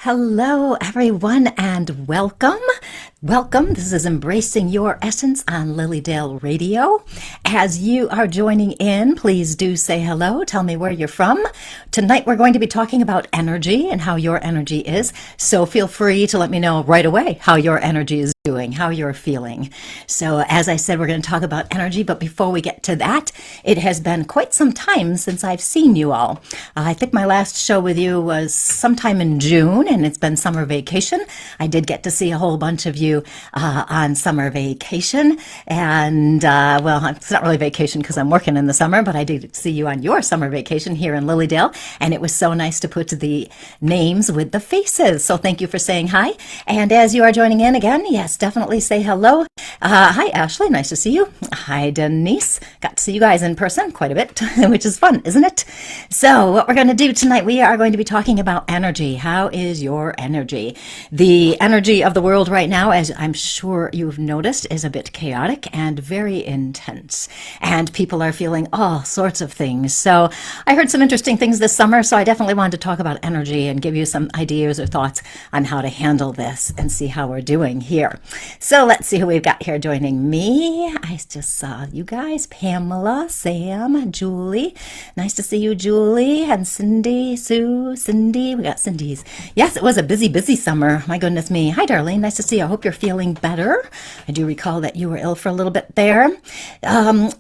Hello, everyone, and welcome. Welcome. This is Embracing Your Essence on Lilydale Radio. As you are joining in, please do say hello. Tell me where you're from. Tonight, we're going to be talking about energy and how your energy is. So feel free to let me know right away how your energy is doing, how you're feeling. So as I said, we're going to talk about energy, but before we get to that, it has been quite some time since I've seen you all. I think my last show with you was sometime in June, and it's been summer vacation. I did get to see a whole bunch of you on summer vacation, and well, it's not really vacation because I'm working in the summer, but I did see you on your summer vacation here in Lilydale, and it was so nice to put the names with the faces. So thank you for saying hi. And as you are joining in again, yes, definitely say hello. Hi, Ashley. Nice to see you. Hi, Denise. Got to see you guys in person quite a bit, which is fun, isn't it? So what we're going to do tonight, we are going to be talking about energy. How is your energy? The energy of the world right now, as I'm sure you've noticed, is a bit chaotic and very intense. And people are feeling all sorts of things. So I heard some interesting things this summer, so I definitely wanted to talk about energy and give you some ideas or thoughts on how to handle this and see how we're doing here. So let's see who we've got here joining me. I just saw you guys, Pamela, Sam, Julie. Nice to see you, Julie, and Cindy, Sue, Cindy. We got Cindy's. Yes, it was a busy summer. My goodness me. Hi, Darlene. Nice to see you. I hope you're feeling better. I do recall that you were ill for a little bit there.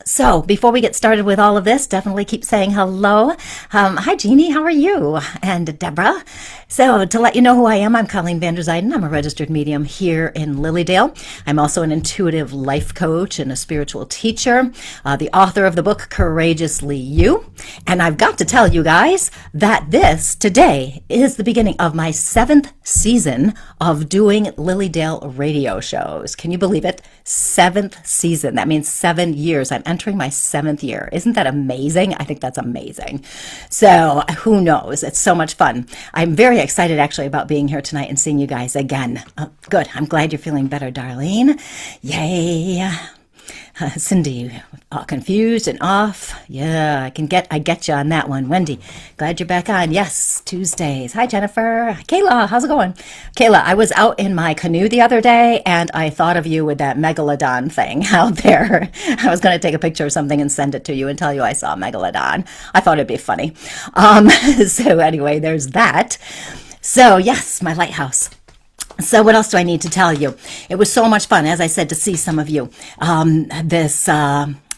So before we get started with all of this, definitely keep saying hello. Hi, Jeannie. How are you? And Deborah. So to let you know who I am, I'm Colleen Vanderzijden. I'm a registered medium here in Lilydale. I'm also an intuitive life coach and a spiritual teacher, the author of the book Courageously You. And I've got to tell you guys that this today is the beginning of my 7th season of doing Lilydale radio shows. Can you believe it? 7th season. That means 7 years. I'm entering my 7th year. Isn't that amazing? I think that's amazing. So who knows? It's so much fun. I'm very excited actually about being here tonight and seeing you guys again. Oh, good. I'm glad you're feeling better, Darlene. Yay. Cindy, all confused and off. Yeah, I get you on that one. Wendy, glad you're back on. Yes, Tuesdays. Hi, Jennifer. Kayla, how's it going? Kayla, I was out in my canoe the other day, and I thought of you with that megalodon thing out there. I was going to take a picture of something and send it to you and tell you I saw a megalodon. I thought it'd be funny. So anyway, there's that. So yes, my lighthouse. So what else do I need to tell you? It was so much fun, as I said, to see some of you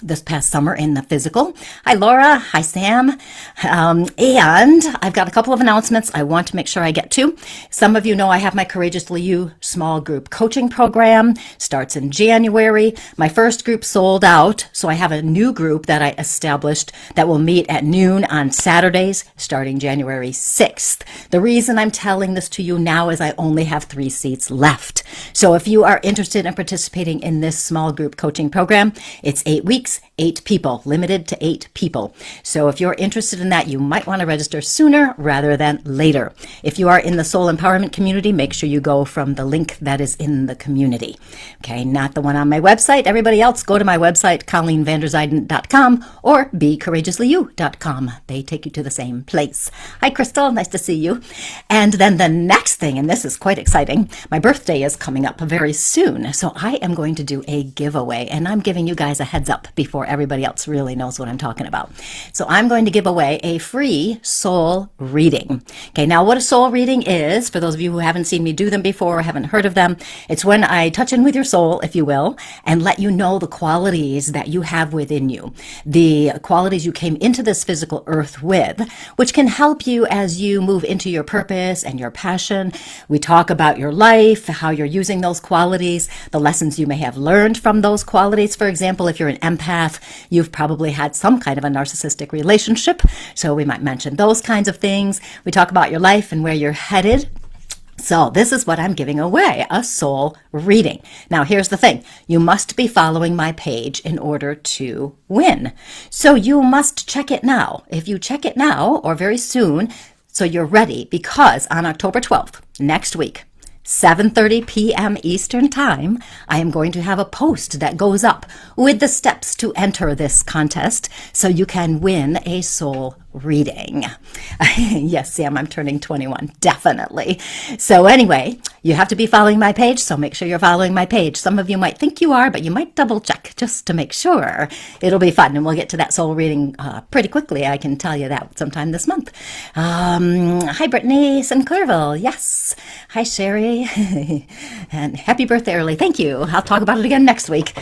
this past summer in the physical. Hi, Laura. Hi, Sam. And I've got a couple of announcements I want to make sure I get to. Some of you know I have my Courageously You small group coaching program. Starts in January. My first group sold out, so I have a new group that I established that will meet at noon on Saturdays starting January 6th. The reason I'm telling this to you now is I only have 3 seats left. So if you are interested in participating in this small group coaching program, it's 8 weeks. 8 people, limited to 8 people. So if you're interested in that, you might want to register sooner rather than later. If you are in the soul empowerment community, make sure you go from the link that is in the community. Okay, not the one on my website. Everybody else, go to my website, ColleenVanderzijden.com or BeCourageouslyYou.com. They take you to the same place. Hi, Crystal. Nice to see you. And then the next thing, and this is quite exciting, my birthday is coming up very soon. So I am going to do a giveaway, and I'm giving you guys a heads up before everybody else really knows what I'm talking about. So I'm going to give away a free soul reading. Okay, now what a soul reading is, for those of you who haven't seen me do them before or haven't heard of them, it's when I touch in with your soul, if you will, and let you know the qualities that you have within you, the qualities you came into this physical earth with, which can help you as you move into your purpose and your passion. We talk about your life, how you're using those qualities, the lessons you may have learned from those qualities. For example, if you're an empath, you've probably had some kind of a narcissistic relationship, so we might mention those kinds of things. We talk about your life and where you're headed. So this is what I'm giving away, a soul reading. Now, here's the thing. You must be following my page in order to win. So you must check it now. If you check it now or very soon, so you're ready, because on October 12th, next week, 7:30 p.m. Eastern Time, I am going to have a post that goes up with the steps to enter this contest so you can win a soul reading. Yes, Sam, I'm turning 21, definitely. So anyway, you have to be following my page, so make sure you're following my page. Some of you might think you are, but you might double check just to make sure. It'll be fun, and we'll get to that soul reading pretty quickly. I can tell you that sometime this month. Hi, Brittany Sinclairville. Yes. Hi, Sherry. And happy birthday early. Thank you. I'll talk about it again next week.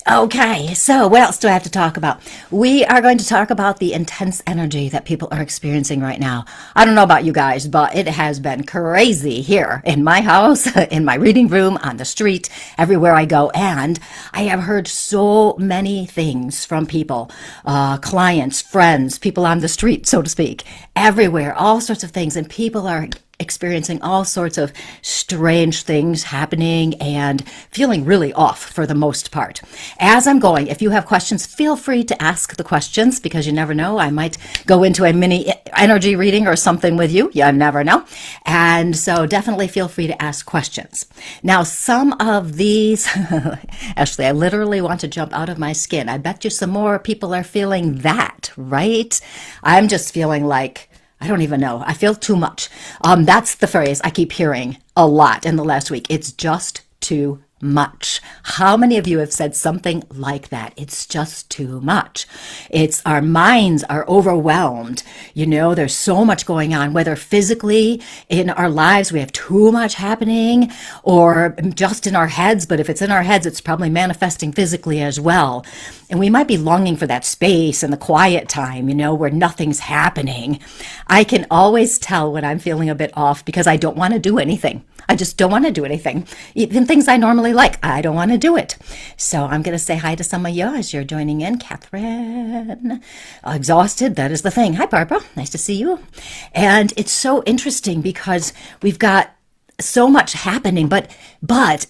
Okay, so what else do I have to talk about? We are going to talk about the intense energy that people are experiencing right now. I don't know about you guys, but it has been crazy here in my house, in my reading room, on the street, everywhere I go. And I have heard so many things from people, clients, friends, people on the street, so to speak, everywhere, all sorts of things. And people are experiencing all sorts of strange things happening and feeling really off for the most part. As I'm going, if you have questions, feel free to ask the questions, because you never know. I might go into a mini energy reading or something with you. You never know. And so definitely feel free to ask questions. Now, some of these, Ashley, I literally want to jump out of my skin. I bet you some more people are feeling that, right? I'm just feeling like, I don't even know. I feel too much. That's the phrase I keep hearing a lot in the last week. It's just too much. How many of you have said something like that? It's just too much. It's our minds are overwhelmed. You know, there's so much going on, whether physically in our lives, we have too much happening, or just in our heads. But if it's in our heads, it's probably manifesting physically as well. And we might be longing for that space and the quiet time, you know, where nothing's happening. I can always tell when I'm feeling a bit off because I don't want to do anything. I just don't want to do anything. Even things I normally like, I don't want to do it. So I'm going to say hi to some of you as you're joining in. Catherine, exhausted, that is the thing. Hi, Barbara. Nice to see you. And it's so interesting because we've got so much happening, but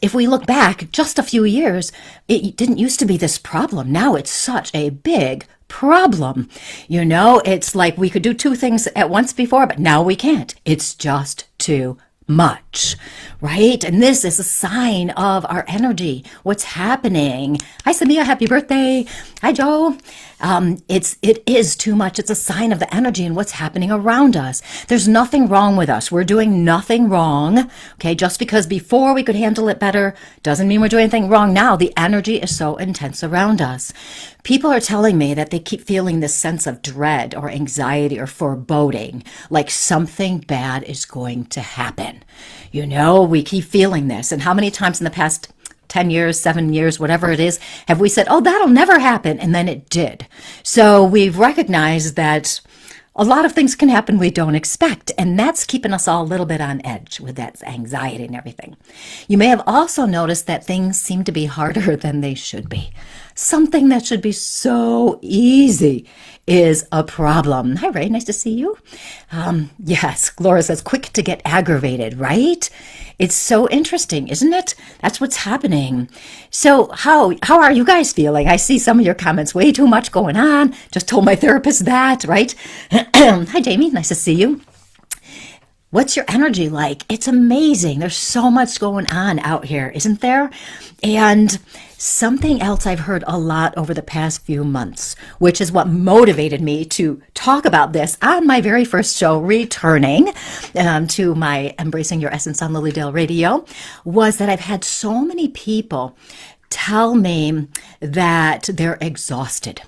if we look back just a few years, it didn't used to be this problem. Now it's such a big problem. You know, it's like we could do two things at once before, but now we can't. It's just too much, right? And this is a sign of our energy. What's happening? Hi, Samia. Happy birthday. Hi, Joe. It is too much. It's a sign of the energy and what's happening around us. There's nothing wrong with us. We're doing nothing wrong. Okay. Just because before we could handle it better doesn't mean we're doing anything wrong now. The energy is so intense around us. People are telling me that they keep feeling this sense of dread or anxiety or foreboding, like something bad is going to happen. You know, we keep feeling this. And how many times in the past 10 years, 7 years, whatever it is, have we said, oh, that'll never happen? And then it did. So we've recognized that a lot of things can happen we don't expect, and that's keeping us all a little bit on edge with that anxiety and everything. You may have also noticed that things seem to be harder than they should be. Something that should be so easy is a problem. Hi, Ray. Nice to see you. Yes, Laura says, quick to get aggravated, right? It's so interesting, isn't it? That's what's happening. So how are you guys feeling? I see some of your comments, way too much going on. Just told my therapist that, right? Hi, Jamie. Nice to see you. What's your energy like? It's amazing. There's so much going on out here, isn't there? And something else I've heard a lot over the past few months, which is what motivated me to talk about this on my very first show, returning to my Embracing Your Essence on Lilydale Radio, was that I've had so many people tell me that they're exhausted.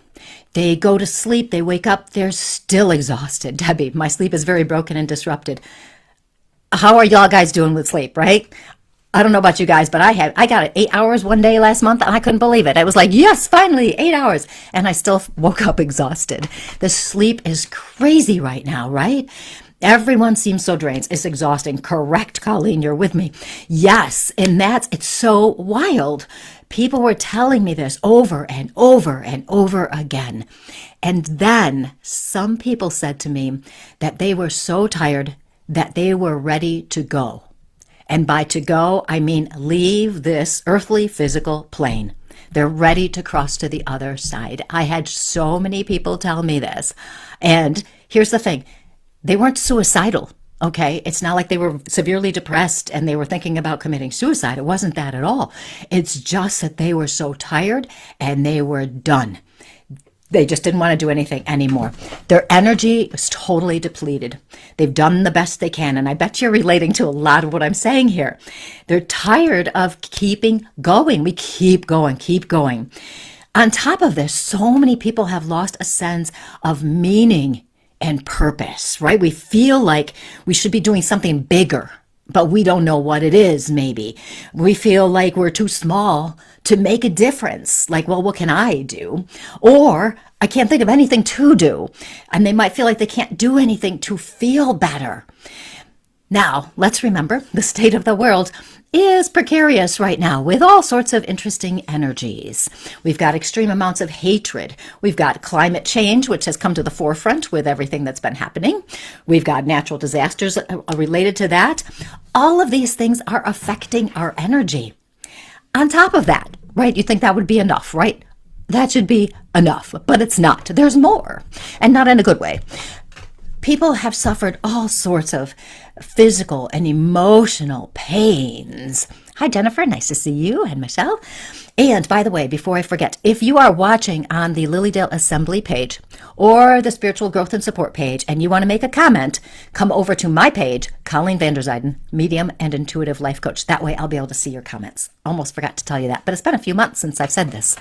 They go to sleep, they wake up, they're still exhausted. Debbie, my sleep is very broken and disrupted. How are y'all guys doing with sleep, right? I don't know about you guys, but I got 8 hours one day last month, and I couldn't believe it. I was like, yes, finally, 8 hours. And I still woke up exhausted. The sleep is crazy right now, right? Everyone seems so drained. It's exhausting. Correct, Colleen, you're with me. Yes, and it's so wild. People were telling me this over and over and over again. And then some people said to me that they were so tired that they were ready to go. And by to go, I mean leave this earthly physical plane. They're ready to cross to the other side. I had so many people tell me this. And here's the thing. They weren't suicidal. Okay, it's not like they were severely depressed and they were thinking about committing suicide. It wasn't that at all. It's just that they were so tired and they were done. They just didn't want to do anything anymore. Their energy was totally depleted. They've done the best they can. And I bet you're relating to a lot of what I'm saying here. They're tired of keeping going. We keep going, keep going. On top of this, so many people have lost a sense of meaning and purpose, right? We feel like we should be doing something bigger, but we don't know what it is, maybe. We feel like we're too small to make a difference. Like, well, what can I do? Or I can't think of anything to do. And they might feel like they can't do anything to feel better. Now, let's remember the state of the world is precarious right now with all sorts of interesting energies. We've got extreme amounts of hatred. We've got climate change, which has come to the forefront with everything that's been happening. We've got natural disasters related to that. All of these things are affecting our energy. On top of that, right, you think that would be enough, right? That should be enough, but it's not. There's more, and not in a good way. People have suffered all sorts of physical and emotional pains. Hi, Jennifer. Nice to see you, and Michelle. And by the way, before I forget, if you are watching on the Lilydale Assembly page or the Spiritual Growth and Support page and you want to make a comment, come over to my page, Colleen Vanderzijden, Medium and Intuitive Life Coach. That way I'll be able to see your comments. Almost forgot to tell you that, but it's been a few months since I've said this.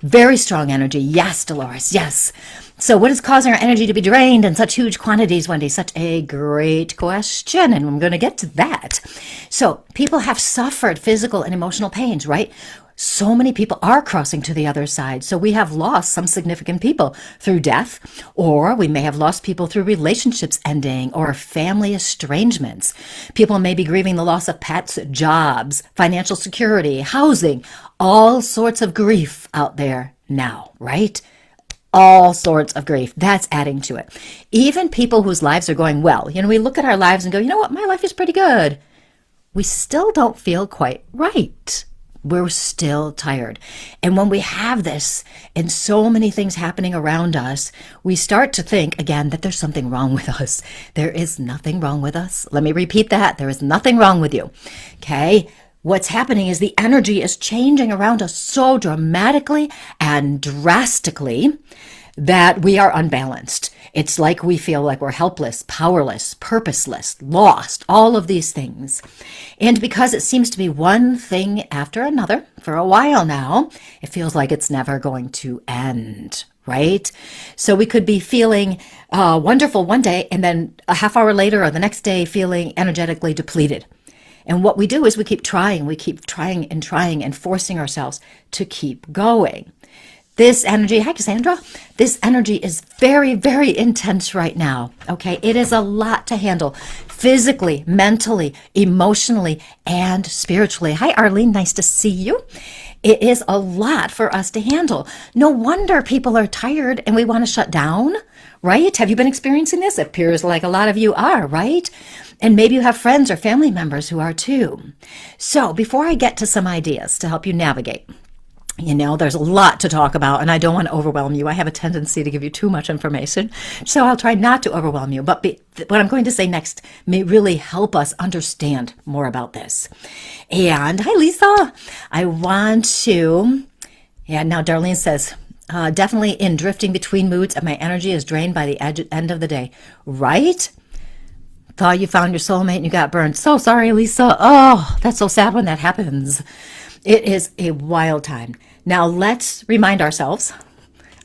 Very strong energy. Yes, Dolores. Yes. So what is causing our energy to be drained in such huge quantities, Wendy? Such a great question, and I'm going to get to that. So people have suffered physical and emotional pains, right? So many people are crossing to the other side. So we have lost some significant people through death, or we may have lost people through relationships ending or family estrangements. People may be grieving the loss of pets, jobs, financial security, housing, all sorts of grief out there now, right? All sorts of grief. That's adding to it. Even people whose lives are going well. You know, we look at our lives and go, you know what, my life is pretty good. We still don't feel quite right. We're still tired. And when we have this and so many things happening around us, we start to think again that there's something wrong with us. There is nothing wrong with us. Let me repeat that. There is nothing wrong with you. Okay? What's happening is the energy is changing around us so dramatically and drastically that we are unbalanced. It's like we feel like we're helpless, powerless, purposeless, lost, all of these things. And because it seems to be one thing after another for a while now, it feels like it's never going to end, right? So we could be feeling wonderful one day and then a half hour later or the next day feeling energetically depleted. And what we do is we keep trying and forcing ourselves to keep going. This energy, hi Cassandra, this energy is very, very intense right now, okay? It is a lot to handle physically, mentally, emotionally, and spiritually. Hi Arlene, nice to see you. It is a lot for us to handle. No wonder people are tired and we want to shut down, right? Have you been experiencing this? It appears like a lot of you are, right? And maybe you have friends or family members who are too. So before I get to some ideas to help you navigate, you know, there's a lot to talk about and I don't want to overwhelm you. I have a tendency to give you too much information, so I'll try not to overwhelm you. But what I'm going to say next may really help us understand more about this. And hi, Lisa. I want to, now Darlene says, definitely in drifting between moods and my energy is drained by the end of the day. Right? Thought you found your soulmate and you got burned. So sorry, Lisa. Oh, that's so sad when that happens. It is a wild time. Now let's remind ourselves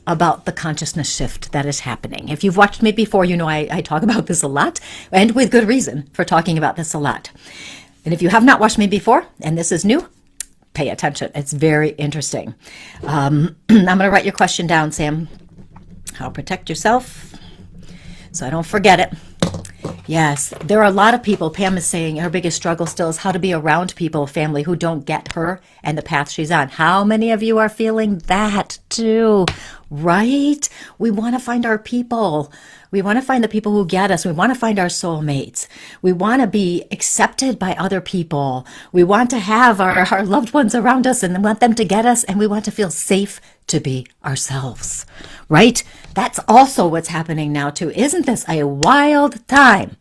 about the consciousness shift that is happening. If you've watched me before, you know I talk about this a lot, and with good reason for talking about this a lot. And if you have not watched me before, and this is new, pay attention. It's very interesting. I'm going to write your question down, Sam. How to protect yourself so I don't forget it. Yes, there are a lot of people. Pam is saying her biggest struggle still is how to be around people, family who don't get her and the path she's on. How many of you are feeling that too, right? We want to find our people. We want to find the people who get us. We want to find our soulmates. We want to be accepted by other people. We want to have our loved ones around us and want them to get us, and we want to feel safe to be ourselves, right? That's also what's happening now too. Isn't this a wild time?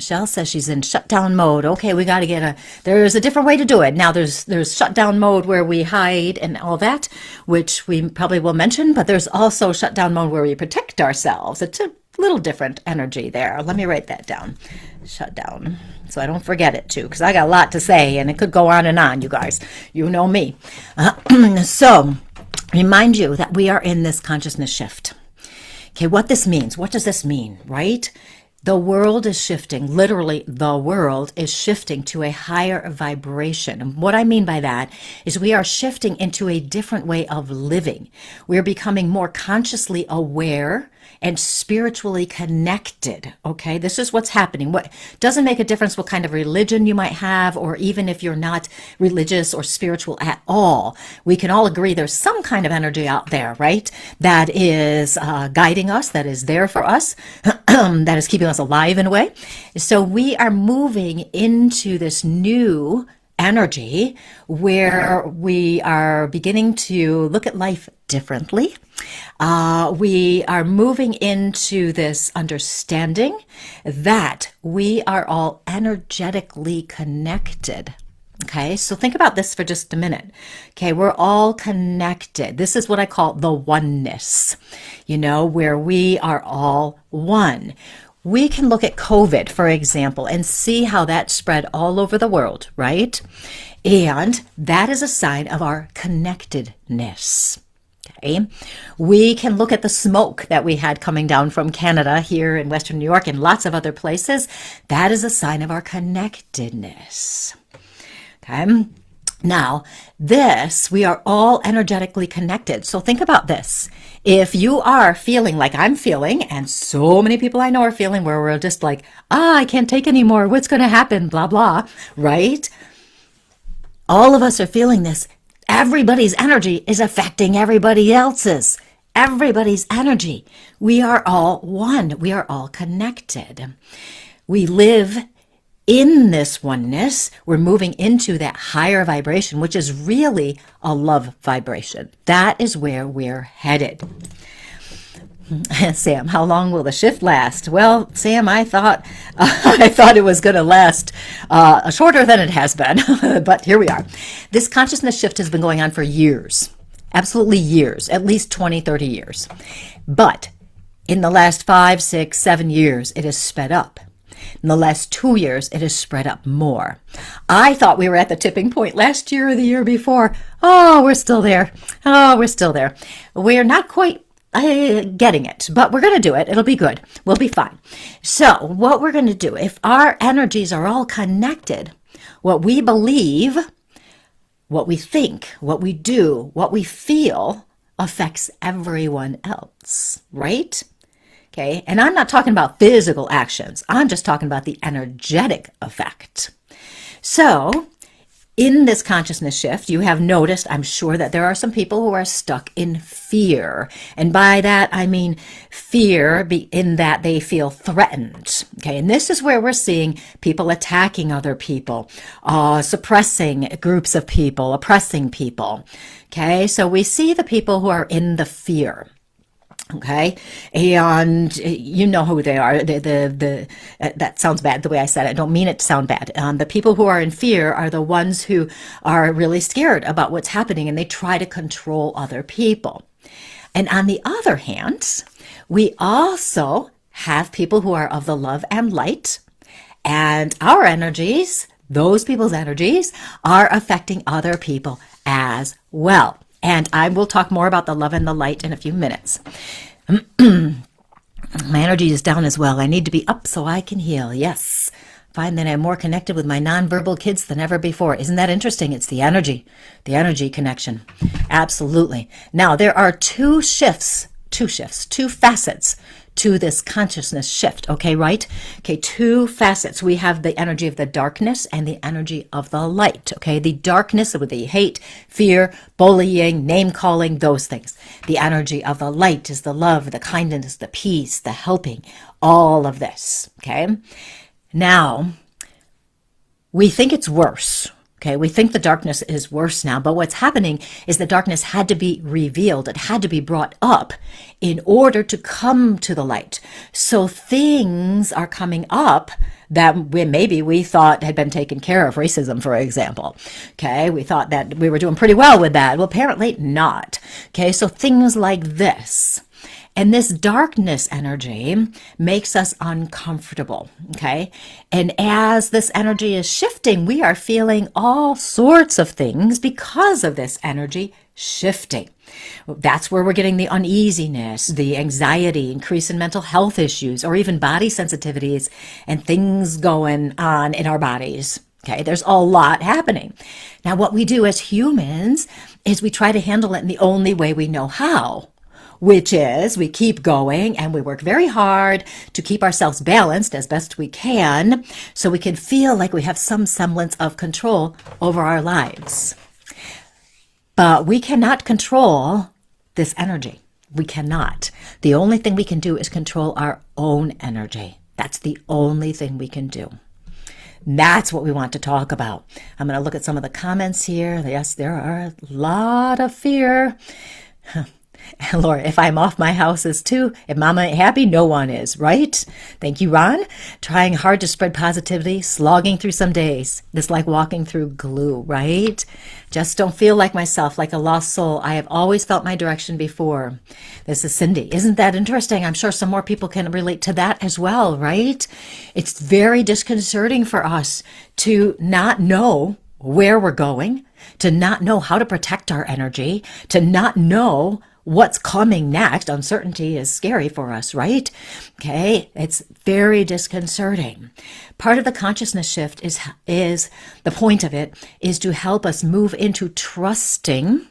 Michelle says she's in shutdown mode. Okay, we got to there's a different way to do it. Now there's shutdown mode where we hide and all that, which we probably will mention, but there's also shutdown mode where we protect ourselves. It's a little different energy there. Let me write that down. Shutdown. So I don't forget it too, because I got a lot to say and it could go on and on, you guys. You know me. So remind you that we are in this consciousness shift. Okay, what this means. What does this mean, right? The world is shifting. Literally, the world is shifting to a higher vibration. And what I mean by that is we are shifting into a different way of living. We're becoming more consciously aware and spiritually connected. Okay, this is what's happening. What doesn't make a difference what kind of religion you might have, or even if you're not religious or spiritual at all. We can all agree there's some kind of energy out there, right? That is guiding us, that is there for us, that is keeping us alive in a way. So we are moving into this new energy where we are beginning to look at life differently. We are moving into this understanding that we are all energetically connected. Okay, so think about this for just a minute. Okay, we're all connected. This is what I call the oneness, where we are all one. We can look at COVID, for example, and see how that spread all over the world, right? And that is a sign of our connectedness. Okay. We can look at the smoke that we had coming down from Canada here in Western New York and lots of other places. That is a sign of our connectedness. Okay. Now, we are all energetically connected. So think about this. If you are feeling like I'm feeling, and so many people I know are feeling, where we're just like, I can't take anymore. What's going to happen? Blah, blah, right? All of us are feeling this. Everybody's energy is affecting everybody else's. Everybody's energy. We are all one. We are all connected. We live in this oneness. We're moving into that higher vibration, which is really a love vibration. That is where we're headed. Sam, how long will the shift last? Well, Sam, I thought it was going to last shorter than it has been, but here we are. This consciousness shift has been going on for years, absolutely years, at least 20, 30 years. But in the last 5, 6, 7 years, it has sped up. In the last 2 years, it has spread up more. I thought we were at the tipping point last year or the year before. Oh, we're still there. Oh, we're still there. We're not quite getting it, but we're going to do it. It'll be good. We'll be fine. So what we're going to do, if our energies are all connected, what we believe, what we think, what we do, what we feel affects everyone else, right? Okay, and I'm not talking about physical actions. I'm just talking about the energetic effect. So in this consciousness shift, you have noticed, I'm sure, that there are some people who are stuck in fear. And by that, I mean fear in that they feel threatened. Okay, and this is where we're seeing people attacking other people, suppressing groups of people, oppressing people. Okay, so we see the people who are in the fear. Okay, and you know who they are. That sounds bad the way I said it. I don't mean it to sound bad. The people who are in fear are the ones who are really scared about what's happening, and they try to control other people. And on the other hand, we also have people who are of the love and light, and our energies, those people's energies, are affecting other people as well. And I will talk more about the love and the light in a few minutes. My energy is down as well. I need to be up so I can heal. Yes. Find that I'm more connected with my nonverbal kids than ever before. Isn't that interesting? It's the energy connection. Absolutely. Now, there are two facets to this consciousness shift. Okay, right? Okay, two facets. We have the energy of the darkness and the energy of the light. Okay, the darkness with the hate, fear, bullying, name calling, those things. The energy of the light is the love, the kindness, the peace, the helping, all of this. Okay, now we think it's worse. Okay, we think the darkness is worse now, but what's happening is the darkness had to be revealed. It had to be brought up in order to come to the light. So things are coming up that maybe we thought had been taken care of, racism, for example. Okay, we thought that we were doing pretty well with that. Well, apparently not. Okay, so things like this. And this darkness energy makes us uncomfortable, okay? And as this energy is shifting, we are feeling all sorts of things because of this energy shifting. That's where we're getting the uneasiness, the anxiety, increase in mental health issues, or even body sensitivities and things going on in our bodies. Okay, there's a lot happening. Now, what we do as humans is we try to handle it in the only way we know how, which is we keep going and we work very hard to keep ourselves balanced as best we can so we can feel like we have some semblance of control over our lives. But we cannot control this energy. We cannot. The only thing we can do is control our own energy. That's the only thing we can do. That's what we want to talk about. I'm going to look at some of the comments here. Yes, there are a lot of fear. Laura, if I'm off, my house is too. If Mama ain't happy, no one is, right? Thank you, Ron. Trying hard to spread positivity, slogging through some days. It's like walking through glue, right? Just don't feel like myself, like a lost soul. I have always felt my direction before. This is Cindy. Isn't that interesting? I'm sure some more people can relate to that as well, right? It's very disconcerting for us to not know where we're going, to not know how to protect our energy, to not know what's coming next. Uncertainty is scary for us, right? Okay, it's very disconcerting. Part of the consciousness shift is the point of it is to help us move into trusting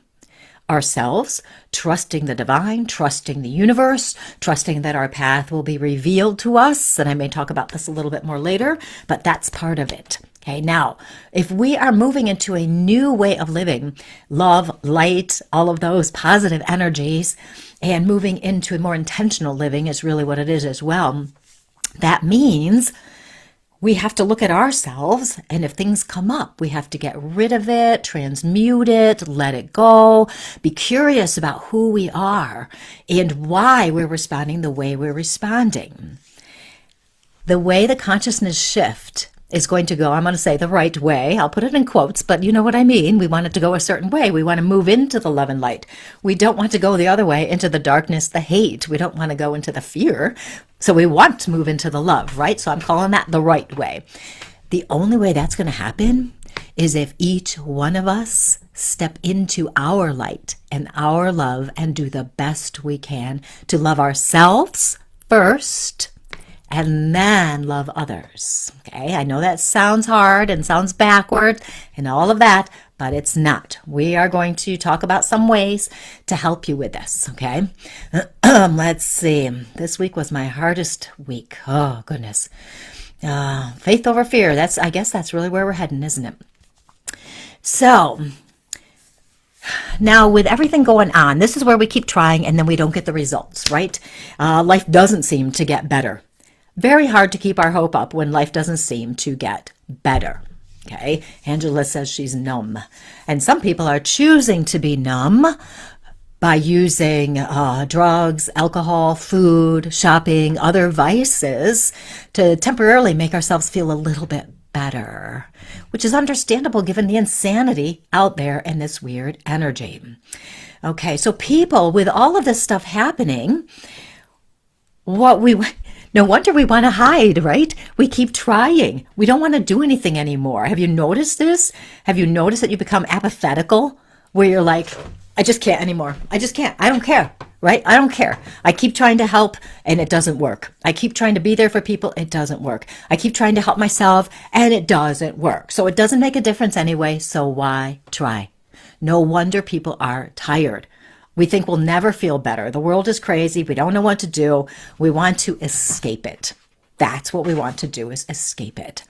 ourselves, trusting the divine, trusting the universe, trusting that our path will be revealed to us. And I may talk about this a little bit more later, but that's part of it. Okay, now, if we are moving into a new way of living, love, light, all of those positive energies, and moving into a more intentional living is really what it is as well. That means we have to look at ourselves, and if things come up, we have to get rid of it, transmute it, let it go, be curious about who we are and why we're responding the way we're responding. The way the consciousness shift is going to go, I'm going to say the right way. I'll put it in quotes, but you know what I mean. We want it to go a certain way. We want to move into the love and light. We don't want to go the other way, into the darkness, the hate. We don't want to go into the fear. So we want to move into the love, right? So I'm calling that the right way. The only way that's going to happen is if each one of us step into our light and our love and do the best we can to love ourselves first and then love others. Okay, I know that sounds hard and sounds backward and all of that, but it's not. We are going to talk about some ways to help you with this, okay? Let's see. This week was my hardest week. Oh, goodness. Faith over fear. I guess that's really where we're heading, isn't it? So, now with everything going on, this is where we keep trying and then we don't get the results, right? Life doesn't seem to get better. Very hard to keep our hope up when life doesn't seem to get better. Okay, Angela says she's numb. And some people are choosing to be numb by using drugs, alcohol, food, shopping, other vices to temporarily make ourselves feel a little bit better, which is understandable given the insanity out there and this weird energy. Okay, so people with all of this stuff happening, no wonder we want to hide, right? We keep trying. We don't want to do anything anymore. Have you noticed this? Have you noticed that you become apathetical, where you're like, I just can't anymore. I just can't. I don't care, right? I don't care. I keep trying to help and it doesn't work. I keep trying to be there for people. It doesn't work. I keep trying to help myself and it doesn't work. So it doesn't make a difference anyway. So why try? No wonder people are tired. We think we'll never feel better. The world is crazy. We don't know what to do. We want to escape it. That's what we want to do, is escape it.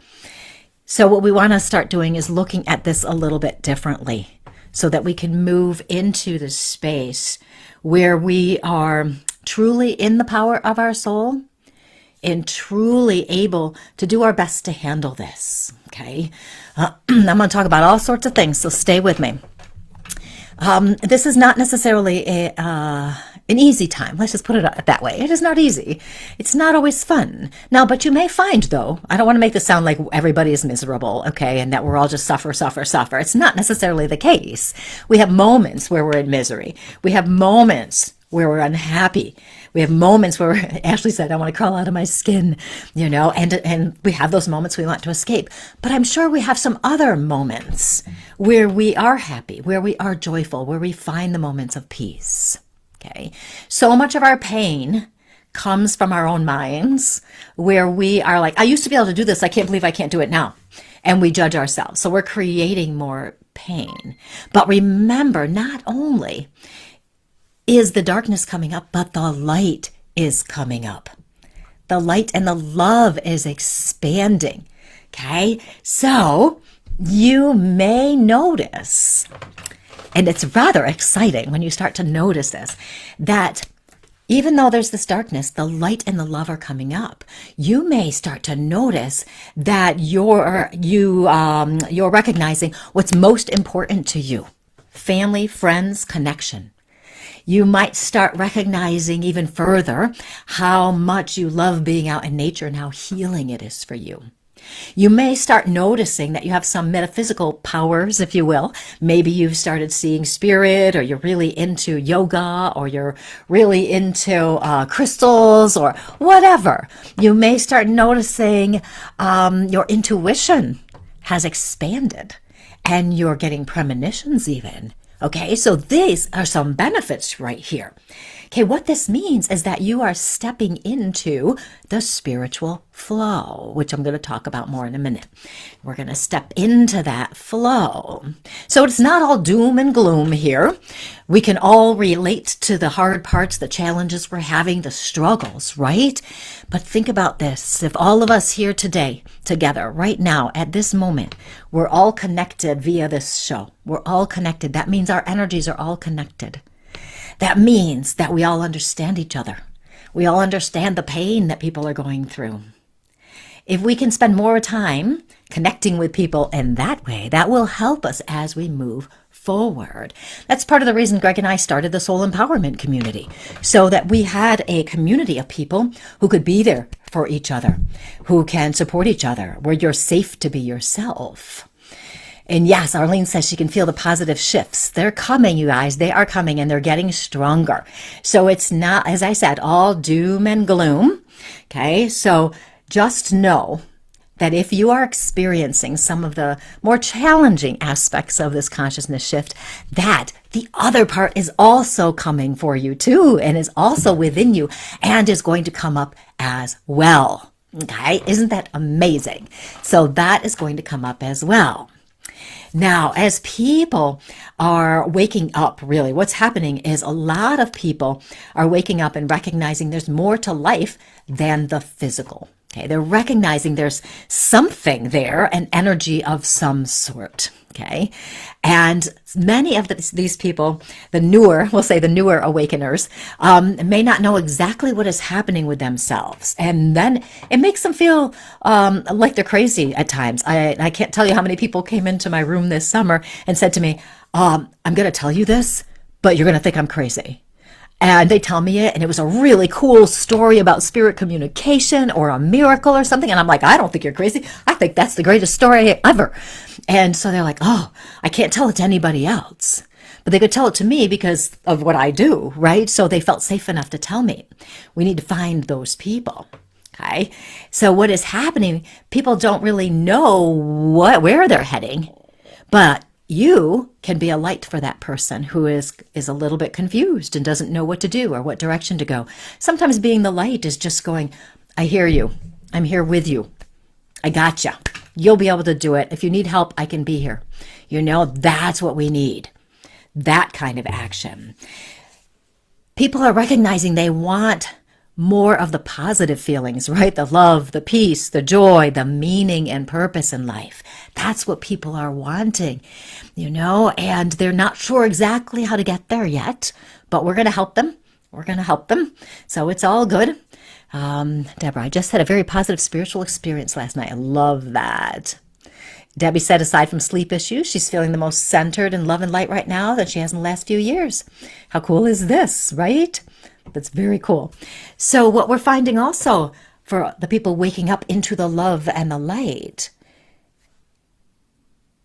So what we want to start doing is looking at this a little bit differently so that we can move into the space where we are truly in the power of our soul and truly able to do our best to handle this. Okay? I'm going to talk about all sorts of things, so stay with me. This is not necessarily an easy time. Let's just put it that way. It is not easy. It's not always fun. Now, but you may find, though, I don't want to make this sound like everybody is miserable, okay, and that we're all just suffer. It's not necessarily the case. We have moments where we're in misery. We have moments where we're unhappy. We have moments where Ashley said, I want to crawl out of my skin, and we have those moments we want to escape. But I'm sure we have some other moments where we are happy, where we are joyful, where we find the moments of peace. Okay. So much of our pain comes from our own minds, where we are like, I used to be able to do this. I can't believe I can't do it now. And we judge ourselves. So we're creating more pain. But remember, not only is the darkness coming up, but the light is coming up. The light and the love is expanding. Okay. So you may notice, and it's rather exciting when you start to notice this, that even though there's this darkness, the light and the love are coming up. You may start to notice that you're recognizing what's most important to you: family, friends, connection. You might start recognizing even further how much you love being out in nature and how healing it is for you. You may start noticing that you have some metaphysical powers, if you will. Maybe you've started seeing spirit, or you're really into yoga, or you're really into crystals, or whatever. You may start noticing your intuition has expanded, and you're getting premonitions even. Okay, so these are some benefits right here. Okay, what this means is that you are stepping into the spiritual flow, which I'm going to talk about more in a minute. We're going to step into that flow. So it's not all doom and gloom here. We can all relate to the hard parts, the challenges we're having, the struggles, right? But think about this. If all of us here today, together, right now, at this moment, we're all connected via this show. We're all connected. That means our energies are all connected. That means that we all understand each other. We all understand the pain that people are going through. If we can spend more time connecting with people in that way, that will help us as we move forward. That's part of the reason Greg and I started the Soul Empowerment Community, so that we had a community of people who could be there for each other, who can support each other, where you're safe to be yourself. And yes, Arlene says she can feel the positive shifts. They're coming, you guys. They are coming, and they're getting stronger. So it's not, as I said, all doom and gloom. Okay, so just know that if you are experiencing some of the more challenging aspects of this consciousness shift, that the other part is also coming for you too, and is also within you, and is going to come up as well. Okay, isn't that amazing? So that is going to come up as well. Now, as people are waking up, really, what's happening is a lot of people are waking up and recognizing there's more to life than the physical. Okay, they're recognizing there's something there, an energy of some sort. Okay, and many of these people, the newer awakeners, may not know exactly what is happening with themselves, and then it makes them feel like they're crazy at times. I can't tell you how many people came into my room this summer and said to me, I'm going to tell you this, but you're going to think I'm crazy. And they tell me it, and it was a really cool story about spirit communication or a miracle or something. And I'm like, I don't think you're crazy. I think that's the greatest story ever. And so they're like, oh, I can't tell it to anybody else. But they could tell it to me because of what I do, right? So they felt safe enough to tell me. We need to find those people. Okay. So what is happening, people don't really know where they're heading, but you can be a light for that person who is a little bit confused and doesn't know what to do or what direction to go. Sometimes being the light is just going, I hear you. I'm here with you. I gotcha. You'll be able to do it. If you need help, I can be here. That's what we need. That kind of action. People are recognizing they want more of the positive feelings, right? The love, the peace, the joy, the meaning and purpose in life. That's what people are wanting, and they're not sure exactly how to get there yet, but we're going to help them. So it's all good. Deborah, I just had a very positive spiritual experience last night. I love that. Debbie said, aside from sleep issues, she's feeling the most centered in love and light right now that she has in the last few years. How cool is this, right? That's very cool. So what we're finding also for the people waking up into the love and the light,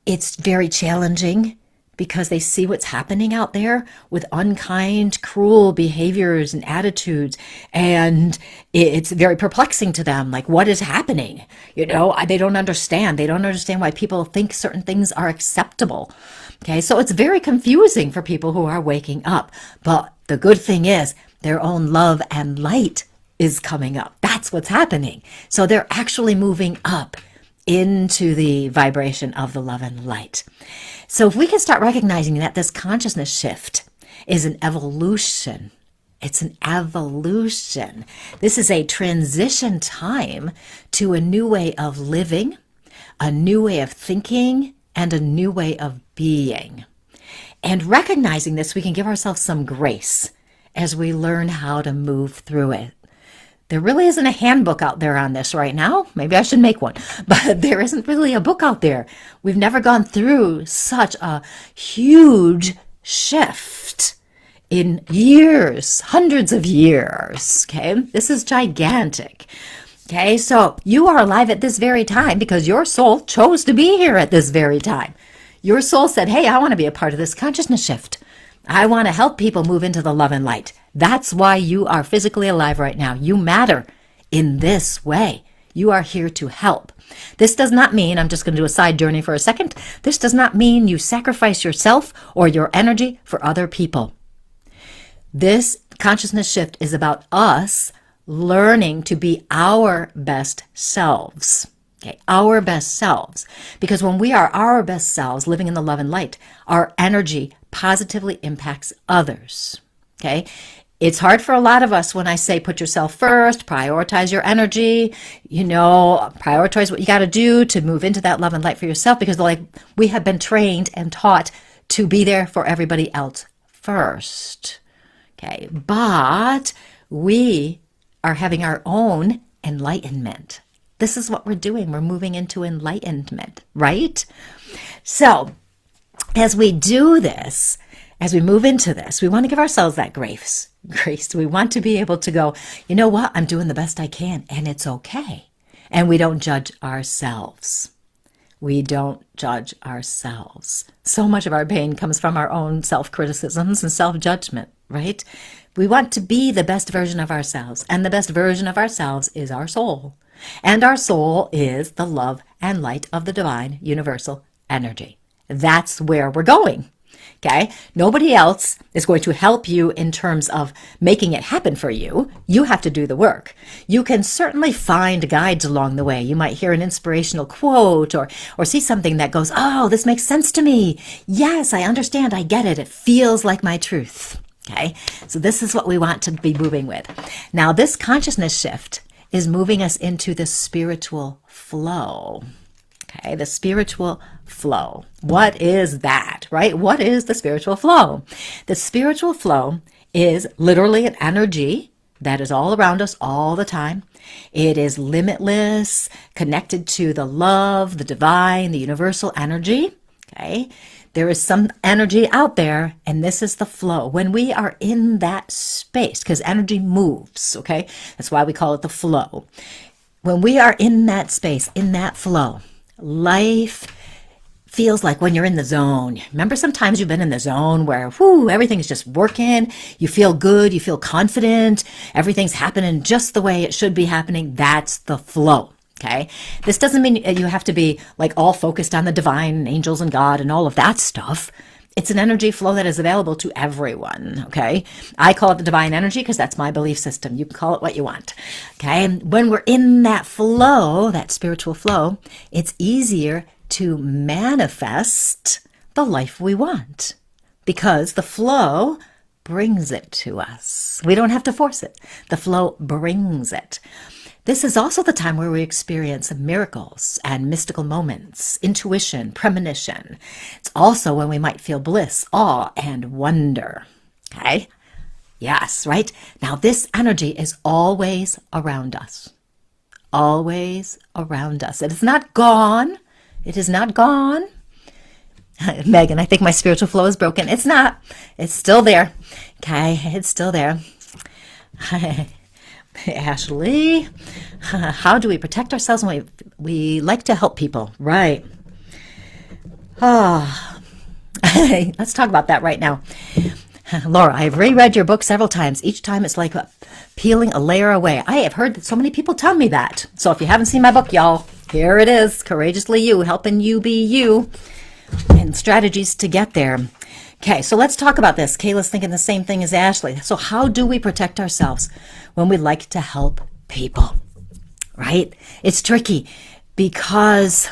it's very challenging because they see what's happening out there with unkind, cruel behaviors and attitudes. And it's very perplexing to them. Like, what is happening? They don't understand. They don't understand why people think certain things are acceptable. Okay, so it's very confusing for people who are waking up. But the good thing is their own love and light is coming up. That's what's happening. So they're actually moving up into the vibration of the love and light. So if we can start recognizing that this consciousness shift is an evolution, it's an evolution. This is a transition time to a new way of living, a new way of thinking, and a new way of being. And recognizing this, we can give ourselves some grace as we learn how to move through it. There really isn't a handbook out there on this right now. Maybe I should make one, but there isn't really a book out there. We've never gone through such a huge shift in years, hundreds of years. Okay, this is gigantic. Okay, so you are alive at this very time because your soul chose to be here at this very time. Your soul said, hey, I want to be a part of this consciousness shift. I want to help people move into the love and light. That's why you are physically alive right now. You matter in this way. You are here to help. This does not mean, I'm just going to do a side journey for a second. This does not mean you sacrifice yourself or your energy for other people. This consciousness shift is about us learning to be our best selves. Okay, our best selves. Because when we are our best selves, living in the love and light, our energy positively impacts others. Okay, it's hard for a lot of us when I say put yourself first, prioritize your energy, prioritize what you got to do to move into that love and light for yourself, because we have been trained and taught to be there for everybody else first. Okay, but we are having our own enlightenment. This is what we're doing. We're moving into enlightenment, right? So as we do this, as we move into this, we want to give ourselves that grace. We want to be able to go, you know what? I'm doing the best I can, and it's okay. And we don't judge ourselves. We don't judge ourselves. So much of our pain comes from our own self-criticisms and self-judgment, right? We want to be the best version of ourselves, and the best version of ourselves is our soul. And our soul is the love and light of the divine universal energy. That's where we're going. Okay? Nobody else is going to help you in terms of making it happen for you. You have to do the work. You can certainly find guides along the way. You might hear an inspirational quote or see something that goes, oh, this makes sense to me. Yes, I understand. I get it. It feels like my truth. Okay? So this is what we want to be moving with. Now, this consciousness shift is moving us into the spiritual flow. Okay, the spiritual flow. What is that, right? What is the spiritual flow? The spiritual flow is literally an energy that is all around us all the time. It is limitless, connected to the love, the divine, the universal energy. Okay, there is some energy out there, and this is the flow. When we are in that space, because energy moves, okay? That's why we call it the flow. When we are in that space, in that flow, life feels like when you're in the zone. Remember, sometimes you've been in the zone where, everything's just working. You feel good. You feel confident. Everything's happening just the way it should be happening. That's the flow. Okay. This doesn't mean you have to be all focused on the divine, angels and God and all of that stuff. It's an energy flow that is available to everyone. Okay. I call it the divine energy because that's my belief system. You can call it what you want. Okay. And when we're in that flow, that spiritual flow, it's easier to manifest the life we want because the flow brings it to us. We don't have to force it. The flow brings it. This is also the time where we experience miracles and mystical moments, intuition, premonition. It's also when we might feel bliss, awe, and wonder. Okay? Yes, right? Now, this energy is always around us. Always around us. It is not gone. It is not gone. Megan, I think my spiritual flow is broken. It's not. It's still there. Okay? It's still there. Hi, Ashley. How do we protect ourselves when we like to help people? Right. Oh, let's talk about that right now. Laura, I've reread your book several times. Each time it's like peeling a layer away. I have heard that so many people tell me that. So if you haven't seen my book, y'all, here it is. Courageously You, helping you be you, and strategies to get there. Okay, so let's talk about this. Kayla's thinking the same thing as Ashley. So how do we protect ourselves when we like to help people? Right? It's tricky because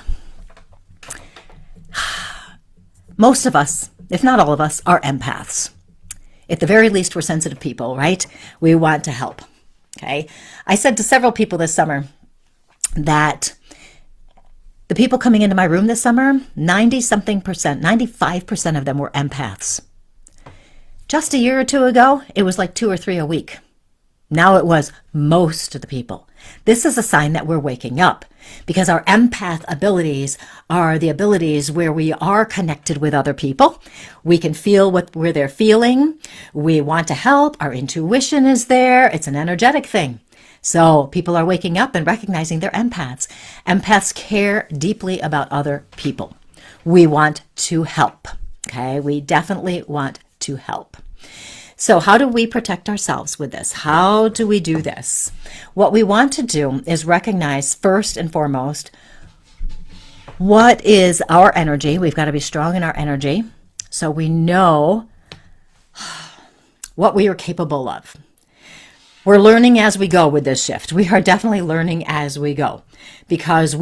most of us, if not all of us, are empaths. At the very least, we're sensitive people, right? We want to help. Okay. I said to several people this summer that the people coming into my room this summer, 95% of them were empaths. Just a year or two ago, it was like 2 or 3 a week. Now it was most of the people. This is a sign that we're waking up because our empath abilities are the abilities where we are connected with other people. We can feel where they're feeling. We want to help. Our intuition is there. It's an energetic thing. So people are waking up and recognizing they're empaths. Empaths care deeply about other people. We want to help. Okay, we definitely want to help. So how do we protect ourselves with this? How do we do this? What we want to do is recognize first and foremost, what is our energy? We've got to be strong in our energy so we know what we are capable of. We're learning as we go with this shift. We are definitely learning as we go because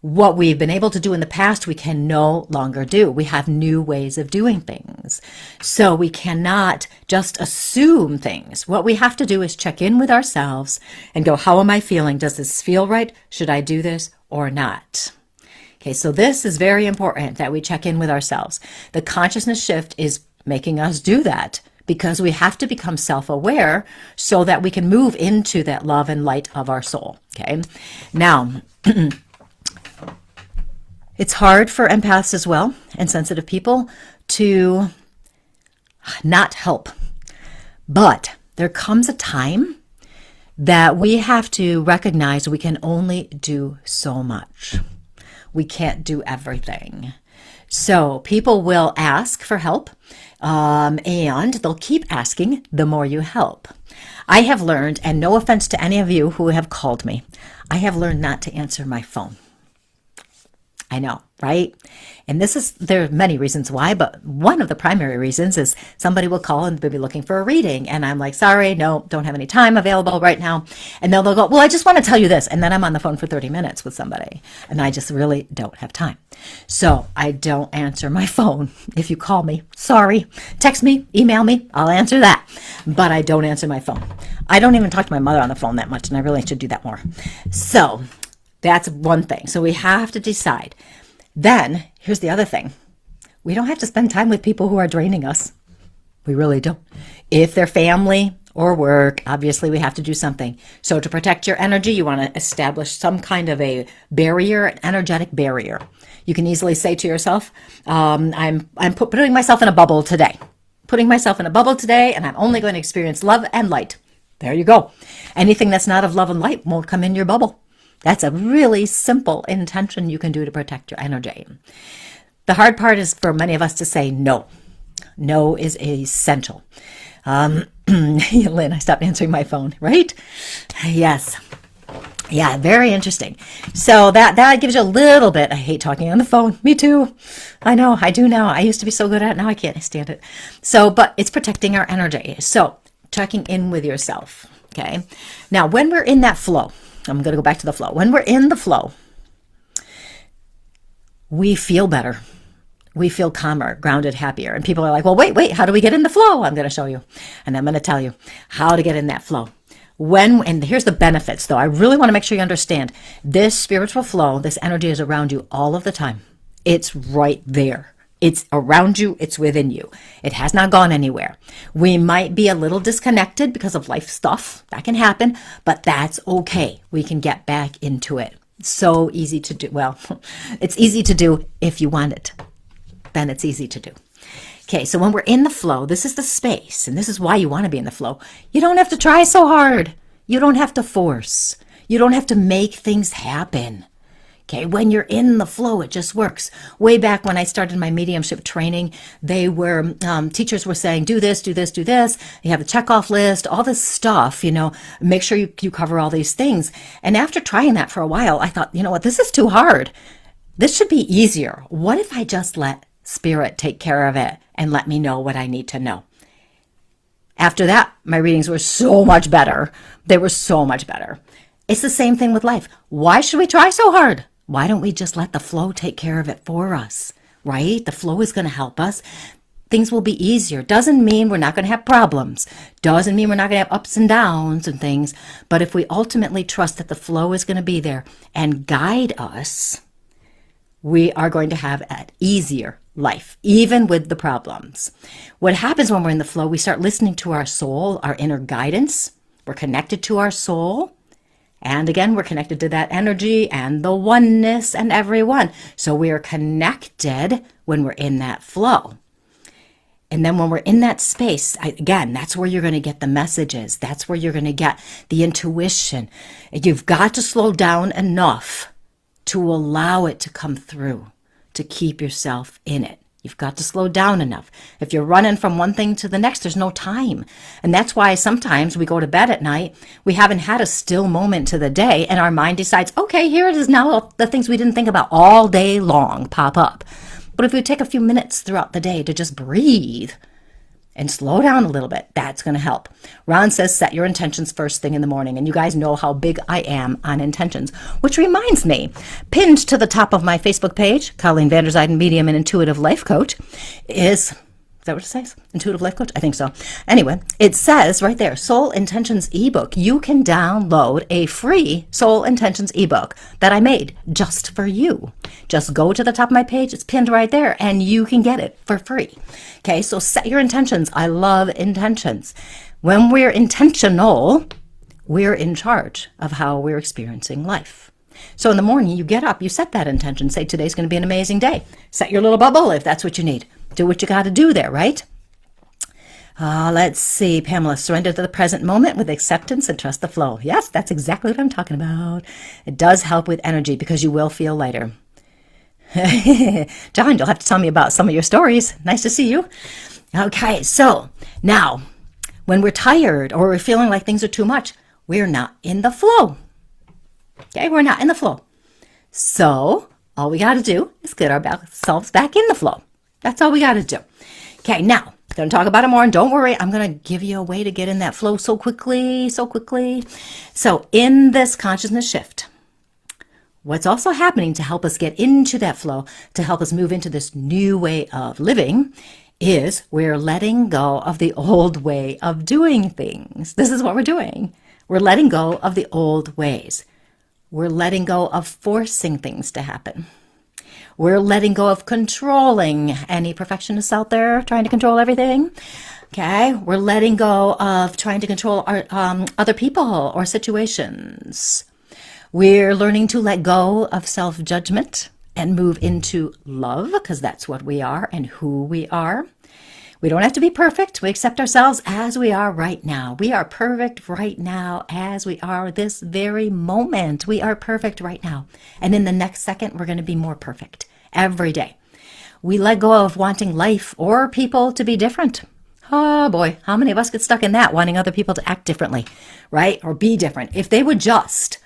what we've been able to do in the past, we can no longer do. We have new ways of doing things. So we cannot just assume things. What we have to do is check in with ourselves and go, how am I feeling? Does this feel right? Should I do this or not? Okay, so this is very important that we check in with ourselves. The consciousness shift is making us do that because we have to become self-aware so that we can move into that love and light of our soul. Okay, now, it's hard for empaths as well and sensitive people to not help. But there comes a time that we have to recognize we can only do so much. We can't do everything. So people will ask for help and they'll keep asking the more you help. I have learned, and no offense to any of you who have called me, I have learned not to answer my phone. I know, right? And there are many reasons why, but one of the primary reasons is somebody will call and they'll be looking for a reading. And I'm like, sorry, no, don't have any time available right now. And they'll go, well, I just want to tell you this. And then I'm on the phone for 30 minutes with somebody. And I just really don't have time. So I don't answer my phone. If you call me, sorry, text me, email me, I'll answer that. But I don't answer my phone. I don't even talk to my mother on the phone that much. And I really should do that more. So that's one thing. So we have to decide. Then, here's the other thing. We don't have to spend time with people who are draining us. We really don't. If they're family or work, obviously we have to do something. So to protect your energy, you want to establish some kind of a barrier, an energetic barrier. You can easily say to yourself, I'm putting myself in a bubble today. Putting myself in a bubble today, and I'm only going to experience love and light. There you go. Anything that's not of love and light won't come in your bubble. That's a really simple intention you can do to protect your energy. The hard part is for many of us to say no. No is essential. Lynn, I stopped answering my phone, right? Yes. Yeah, very interesting. So that gives you a little bit. I hate talking on the phone. Me too. I know, I do now. I used to be so good at it. Now I can't stand it. So, but it's protecting our energy. So checking in with yourself. Okay. Now, when we're in that flow, I'm going to go back to the flow. When we're in the flow, we feel better. We feel calmer, grounded, happier. And people are like, well, wait, how do we get in the flow? I'm going to show you. And I'm going to tell you how to get in that flow. And here's the benefits, though. I really want to make sure you understand this spiritual flow, this energy is around you all of the time. It's right there. It's around you. It's within you. It has not gone anywhere. We might be a little disconnected because of life stuff. That can happen, but that's okay. We can get back into it. So easy to do. Well, it's easy to do if you want it. Then it's easy to do. Okay, so when we're in the flow, this is the space, and this is why you want to be in the flow. You don't have to try so hard. You don't have to force. You don't have to make things happen. Okay, when you're in the flow, it just works. Way back when I started my mediumship training, teachers were saying, do this, do this, do this. You have a checkoff list, all this stuff, make sure you cover all these things. And after trying that for a while, I thought, you know what, this is too hard. This should be easier. What if I just let Spirit take care of it and let me know what I need to know? After that, my readings were so much better. They were so much better. It's the same thing with life. Why should we try so hard? Why don't we just let the flow take care of it for us, right? The flow is going to help us. Things will be easier. Doesn't mean we're not going to have problems. Doesn't mean we're not going to have ups and downs and things. But if we ultimately trust that the flow is going to be there and guide us, we are going to have an easier life, even with the problems. What happens when we're in the flow, we start listening to our soul, our inner guidance. We're connected to our soul. And again, we're connected to that energy and the oneness and everyone. So we are connected when we're in that flow. And then when we're in that space, again, that's where you're going to get the messages. That's where you're going to get the intuition. You've got to slow down enough to allow it to come through, to keep yourself in it. You've got to slow down enough. If you're running from one thing to the next, there's no time. And that's why sometimes we go to bed at night, we haven't had a still moment to the day, and our mind decides, okay, here it is now, the things we didn't think about all day long pop up. But if we take a few minutes throughout the day to just breathe and slow down a little bit, that's going to help. Ron says, set your intentions first thing in the morning. And you guys know how big I am on intentions, which reminds me, pinned to the top of my Facebook page, Colleen Vanderzijden, medium and intuitive life coach, is that what it says? Intuitive life coach? I think so. Anyway, it says right there, Soul Intentions ebook. You can download a free Soul Intentions ebook that I made just for you. Just go to the top of my page. It's pinned right there and you can get it for free. Okay, so set your intentions. I love intentions. When we're intentional, we're in charge of how we're experiencing life. So in the morning, you get up, you set that intention, say today's going to be an amazing day. Set your little bubble if that's what you need. Do what you got to do there, right? Let's see, Pamela, surrender to the present moment with acceptance and trust the flow. Yes, that's exactly what I'm talking about. It does help with energy because you will feel lighter. John, you'll have to tell me about some of your stories. Nice to see you. Okay, so now, when we're tired or we're feeling like things are too much, we're not in the flow. Okay, we're not in the flow. So all we got to do is get ourselves back in the flow. That's all we got to do. Okay, now, I'm going to talk about it more, and don't worry, I'm going to give you a way to get in that flow so quickly. So in this consciousness shift, what's also happening to help us get into that flow, to help us move into this new way of living, is we're letting go of the old way of doing things. This is what we're doing. We're letting go of the old ways. We're letting go of forcing things to happen. We're letting go of controlling. Any perfectionists out there trying to control everything? Okay, we're letting go of trying to control our, other people or situations. We're learning to let go of self-judgment and move into love, because that's what we are and who we are. We don't have to be perfect. We accept ourselves as we are right now. We are perfect right now as we are this very moment. We are perfect right now. And in the next second, we're going to be more perfect every day. We let go of wanting life or people to be different. Oh boy, how many of us get stuck in that, wanting other people to act differently, right? Or be different. If they would just,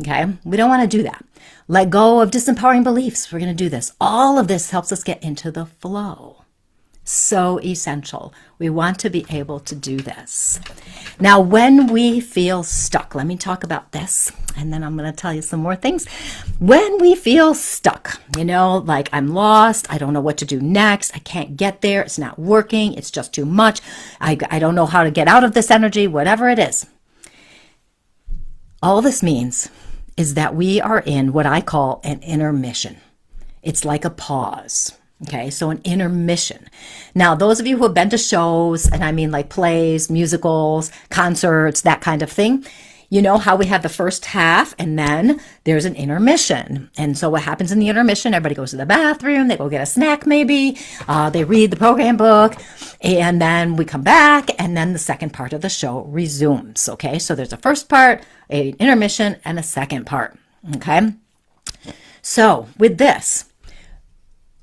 okay? We don't want to do that. Let go of disempowering beliefs. We're going to do this. All of this helps us get into the flow. So essential. We want to be able to do this. Now, when we feel stuck, let me talk about this, and then I'm going to tell you some more things. When we feel stuck, like I'm lost, I don't know what to do next, I can't get there, it's not working, it's just too much, I don't know how to get out of this energy, whatever it is. All this means is that we are in what I call an intermission. It's like a pause. Okay, so an intermission. Now, those of you who have been to shows, and I mean like plays, musicals, concerts, that kind of thing, You know how we have the first half and then there's an intermission. And so what happens in the intermission, everybody goes to the bathroom, they go get a snack maybe, they read the program book, and then we come back and then the second part of the show resumes. Okay, so there's a first part, an intermission, and a second part. Okay, so with this,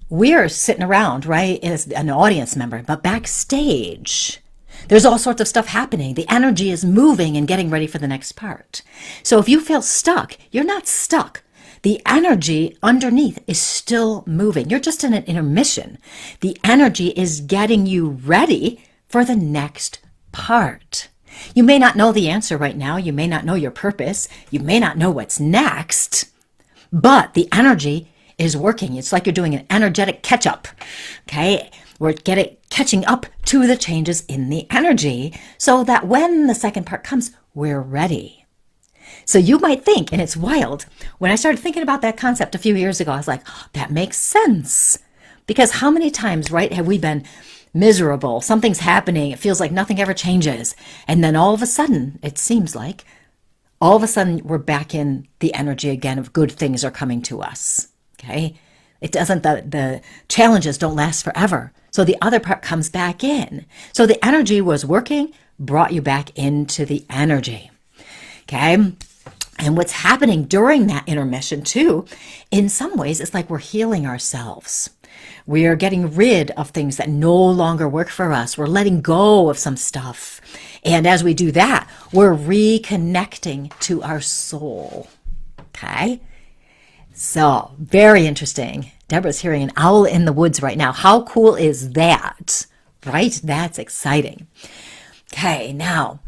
we're sitting around, right, as an audience member, but backstage, there's all sorts of stuff happening. The energy is moving and getting ready for the next part. So if you feel stuck, you're not stuck. The energy underneath is still moving. You're just in an intermission. The energy is getting you ready for the next part. You may not know the answer right now. You may not know your purpose. You may not know what's next, but the energy is working. It's like you're doing an energetic catch-up, okay? We're catching up to the changes in the energy so that when the second part comes, we're ready. So you might think, and it's wild, when I started thinking about that concept a few years ago, I was like, oh, that makes sense. Because how many times, right, have we been miserable? Something's happening. It feels like nothing ever changes. And then all of a sudden, it seems like, all of a sudden, we're back in the energy again of good things are coming to us. Okay? It doesn't, the challenges don't last forever. So the other part comes back in. So the energy was working, brought you back into the energy. Okay? And what's happening during that intermission too, in some ways, it's like we're healing ourselves. We are getting rid of things that no longer work for us. We're letting go of some stuff. And as we do that, we're reconnecting to our soul. Okay? So, very interesting. Deborah's hearing an owl in the woods right now. How cool is that? Right? That's exciting. Okay, now,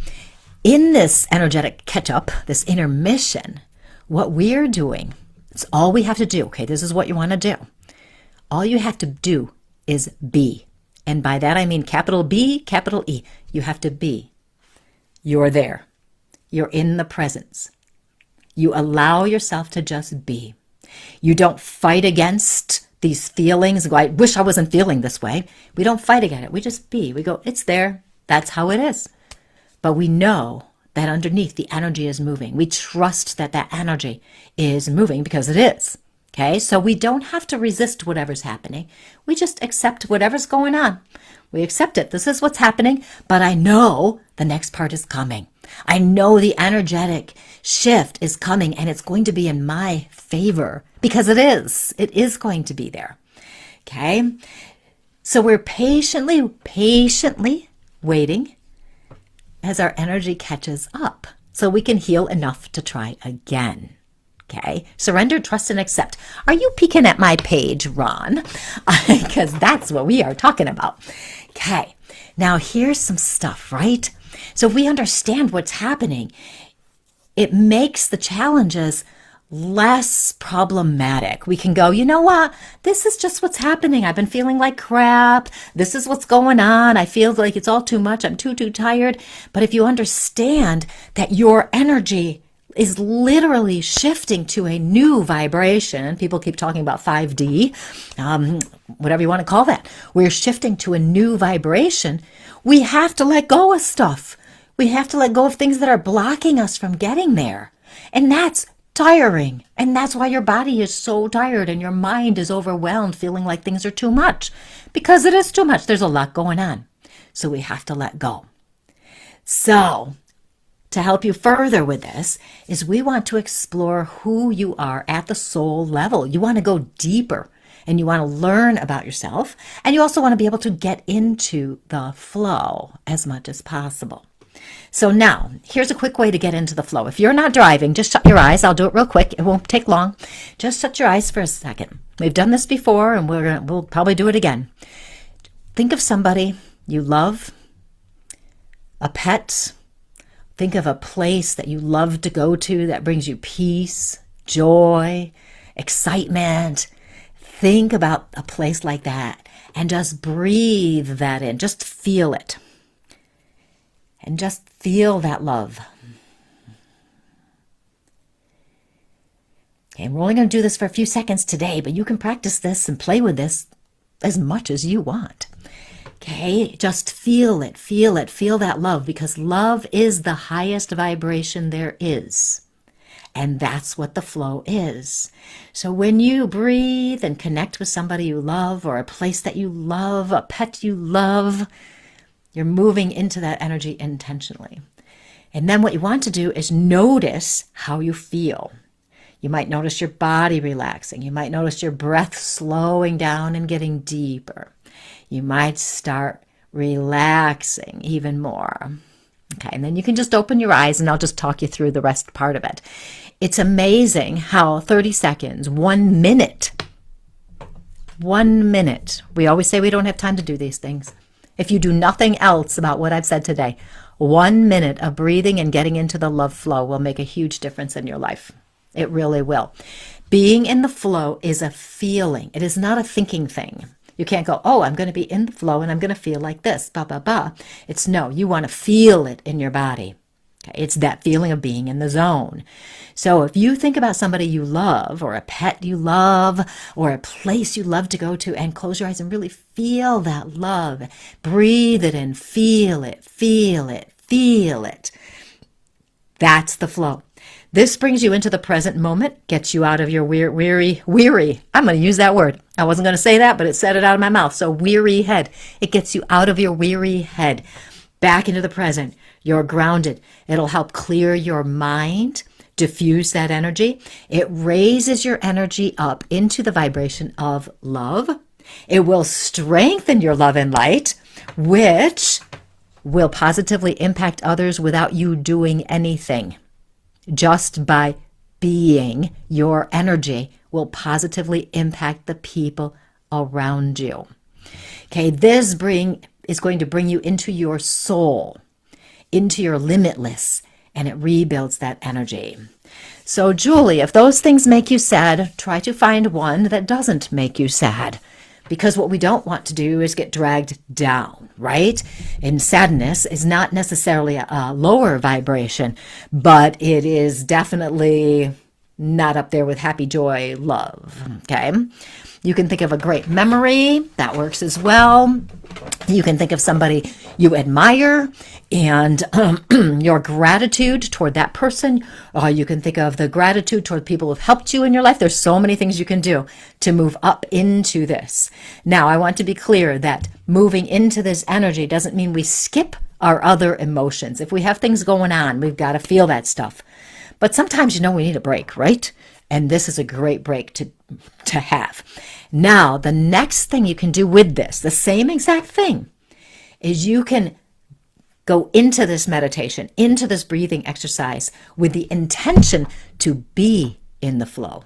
in this energetic catch-up, this intermission, what we're doing, it's all we have to do. Okay, this is what you want to do. All you have to do is be. And by that I mean capital B, capital E. You have to be. You're there. You're in the presence. You allow yourself to just be. You don't fight against these feelings. I wish I wasn't feeling this way. We don't fight against it. We just be. We go, it's there. That's how it is. But we know that underneath the energy is moving. We trust that that energy is moving because it is. Okay, so we don't have to resist whatever's happening. We just accept whatever's going on. We accept it. This is what's happening, but I know the next part is coming. I know the energetic shift is coming and it's going to be in my favor because it is. It is going to be there. Okay, so we're patiently waiting as our energy catches up so we can heal enough to try again. Okay, surrender, trust, and accept. Are you peeking at my page, Ron? Because that's what we are talking about. Okay, now here's some stuff, right? So if we understand what's happening, it makes the challenges less problematic. We can go, you know what? This is just what's happening. I've been feeling like crap. This is what's going on. I feel like it's all too much. I'm too tired. But if you understand that your energy is literally shifting to a new vibration. People keep talking about 5D, whatever you want to call that. We're shifting to a new vibration. We have to let go of stuff. We have to let go of things that are blocking us from getting there. And that's tiring. And that's why your body is so tired and your mind is overwhelmed, feeling like things are too much. Because it is too much. There's a lot going on. So we have to let go. So, to help you further with this is we want to explore who you are at the soul level. You want to go deeper and you want to learn about yourself. And you also want to be able to get into the flow as much as possible. So now, here's a quick way to get into the flow. If you're not driving, just shut your eyes. I'll do it real quick. It won't take long. Just shut your eyes for a second. We've done this before and we'll probably do it again. Think of somebody you love, a pet. Think of a place that you love to go to that brings you peace, joy, excitement. Think about a place like that and just breathe that in. Just feel it. And just feel that love. Okay, we're only going to do this for a few seconds today, but you can practice this and play with this as much as you want. Okay, just feel it, feel it, feel that love, because love is the highest vibration there is. And that's what the flow is. So when you breathe and connect with somebody you love, or a place that you love, a pet you love, you're moving into that energy intentionally. And then what you want to do is notice how you feel. You might notice your body relaxing. You might notice your breath slowing down and getting deeper. You might start relaxing even more. Okay, and then you can just open your eyes and I'll just talk you through the rest part of it. It's amazing how 30 seconds, 1 minute, we always say we don't have time to do these things. If you do nothing else about what I've said today, 1 minute of breathing and getting into the love flow will make a huge difference in your life. It really will. Being in the flow is a feeling. It is not a thinking thing. You can't go, oh, I'm going to be in the flow and I'm going to feel like this, blah, blah, blah. It's no, you want to feel it in your body. Okay? It's that feeling of being in the zone. So if you think about somebody you love, or a pet you love, or a place you love to go to, and close your eyes and really feel that love, breathe it in, feel it, feel it, feel it. That's the flow. This brings you into the present moment, gets you out of your weary. I'm going to use that word. I wasn't going to say that, but it said it out of my mouth. So weary head. It gets you out of your weary head, back into the present. You're grounded. It'll help clear your mind, diffuse that energy. It raises your energy up into the vibration of love. It will strengthen your love and light, which will positively impact others without you doing anything. Just by being, your energy will positively impact the people around you. Okay, this is going to bring you into your soul, into your limitless, and it rebuilds that energy. So, Julie, if those things make you sad, try to find one that doesn't make you sad. Because what we don't want to do is get dragged down, right? And sadness is not necessarily a lower vibration, but it is definitely not up there with happy, joy, love, okay? You can think of a great memory. That works as well. You can think of somebody you admire and your gratitude toward that person. You can think of the gratitude toward people who've helped you in your life. There's so many things you can do to move up into this. Now, I want to be clear that moving into this energy doesn't mean we skip our other emotions. If we have things going on, we've got to feel that stuff. But sometimes, we need a break, right? And this is a great break to have. Now, the next thing you can do with this, the same exact thing, is you can go into this meditation, into this breathing exercise with the intention to be in the flow.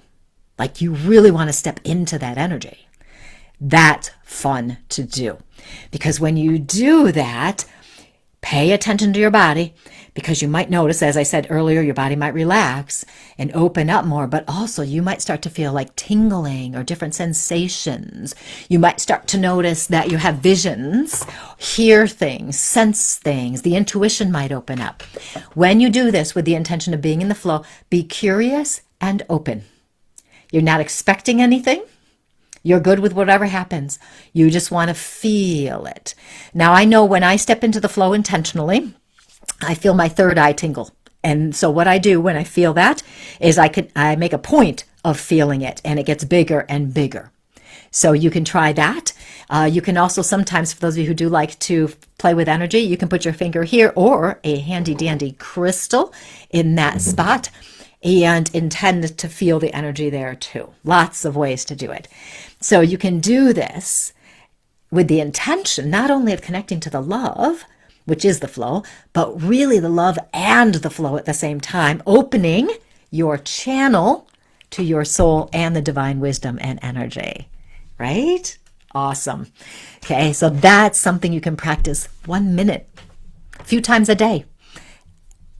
Like you really want to step into that energy. That's fun to do. Because when you do that, pay attention to your body, because you might notice, as I said earlier, your body might relax and open up more, but also you might start to feel like tingling or different sensations. You might start to notice that you have visions, hear things, sense things. The intuition might open up. When you do this with the intention of being in the flow, be curious and open. You're not expecting anything. You're good with whatever happens. You just want to feel it. Now, I know when I step into the flow intentionally, I feel my third eye tingle. And so what I do when I feel that is I make a point of feeling it, and it gets bigger and bigger. So you can try that. You can also sometimes, for those of you who do like to play with energy, you can put your finger here or a handy dandy crystal in that spot and intend to feel the energy there too. Lots of ways to do it. So you can do this with the intention not only of connecting to the love, which is the flow, but really the love and the flow at the same time, opening your channel to your soul and the divine wisdom and energy, right? Awesome. Okay, so that's something you can practice 1 minute, a few times a day.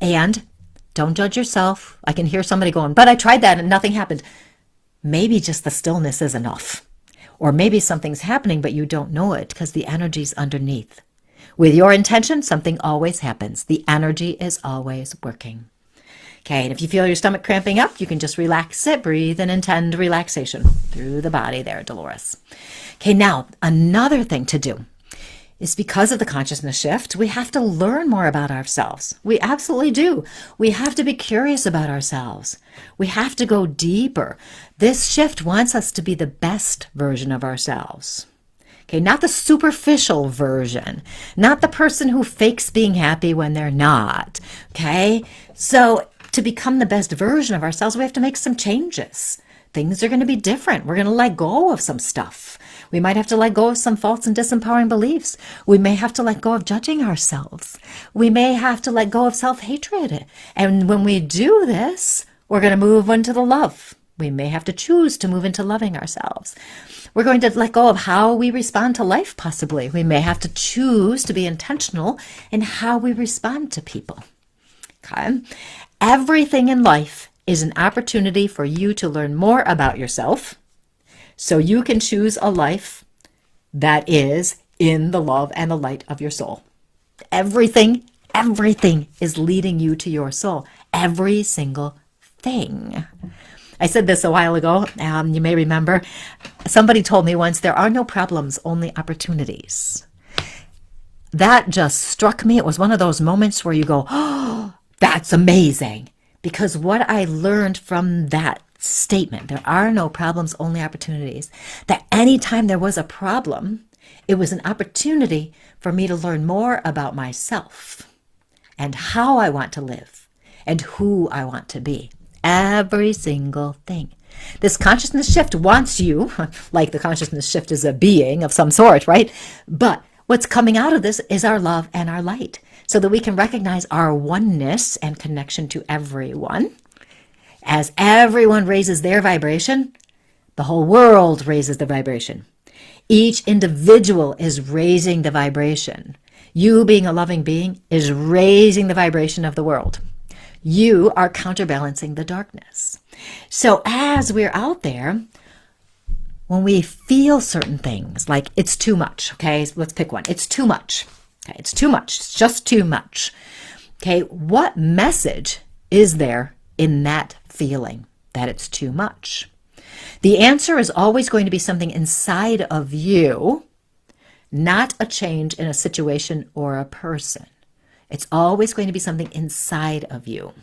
And don't judge yourself. I can hear somebody going, but I tried that and nothing happened. Maybe just the stillness is enough. Or maybe something's happening, but you don't know it because the energy's underneath. With your intention, something always happens. The energy is always working. Okay, and if you feel your stomach cramping up, you can just relax it, breathe, and intend relaxation through the body there, Dolores. Okay, now, another thing to do is because of the consciousness shift, we have to learn more about ourselves. We absolutely do. We have to be curious about ourselves. We have to go deeper. This shift wants us to be the best version of ourselves. Okay, not the superficial version, not the person who fakes being happy when they're not. Okay, so to become the best version of ourselves, we have to make some changes. Things are going to be different. We're going to let go of some stuff. We might have to let go of some false and disempowering beliefs. We may have to let go of judging ourselves. We may have to let go of self-hatred. And when we do this, we're going to move into the love. We may have to choose to move into loving ourselves. We're going to let go of how we respond to life, possibly. We may have to choose to be intentional in how we respond to people. Okay? Everything in life is an opportunity for you to learn more about yourself so you can choose a life that is in the love and the light of your soul. Everything is leading you to your soul. Every single thing. I said this a while ago. You may remember. Somebody told me once, there are no problems, only opportunities. That just struck me. It was one of those moments where you go, oh, that's amazing. Because what I learned from that statement, there are no problems, only opportunities, that anytime there was a problem, it was an opportunity for me to learn more about myself and how I want to live and who I want to be. Every single thing. This consciousness shift wants you, like the consciousness shift is a being of some sort, right? But what's coming out of this is our love and our light, so that we can recognize our oneness and connection to everyone. As everyone raises their vibration, the whole world raises the vibration. Each individual is raising the vibration. You, being a loving being, is raising the vibration of the world. You are counterbalancing the darkness. So as we're out there, when we feel certain things, like it's too much, okay, so let's pick one. It's too much. Okay, it's too much. It's just too much. Okay, what message is there in that feeling that it's too much? The answer is always going to be something inside of you, not a change in a situation or a person. It's always going to be something inside of you.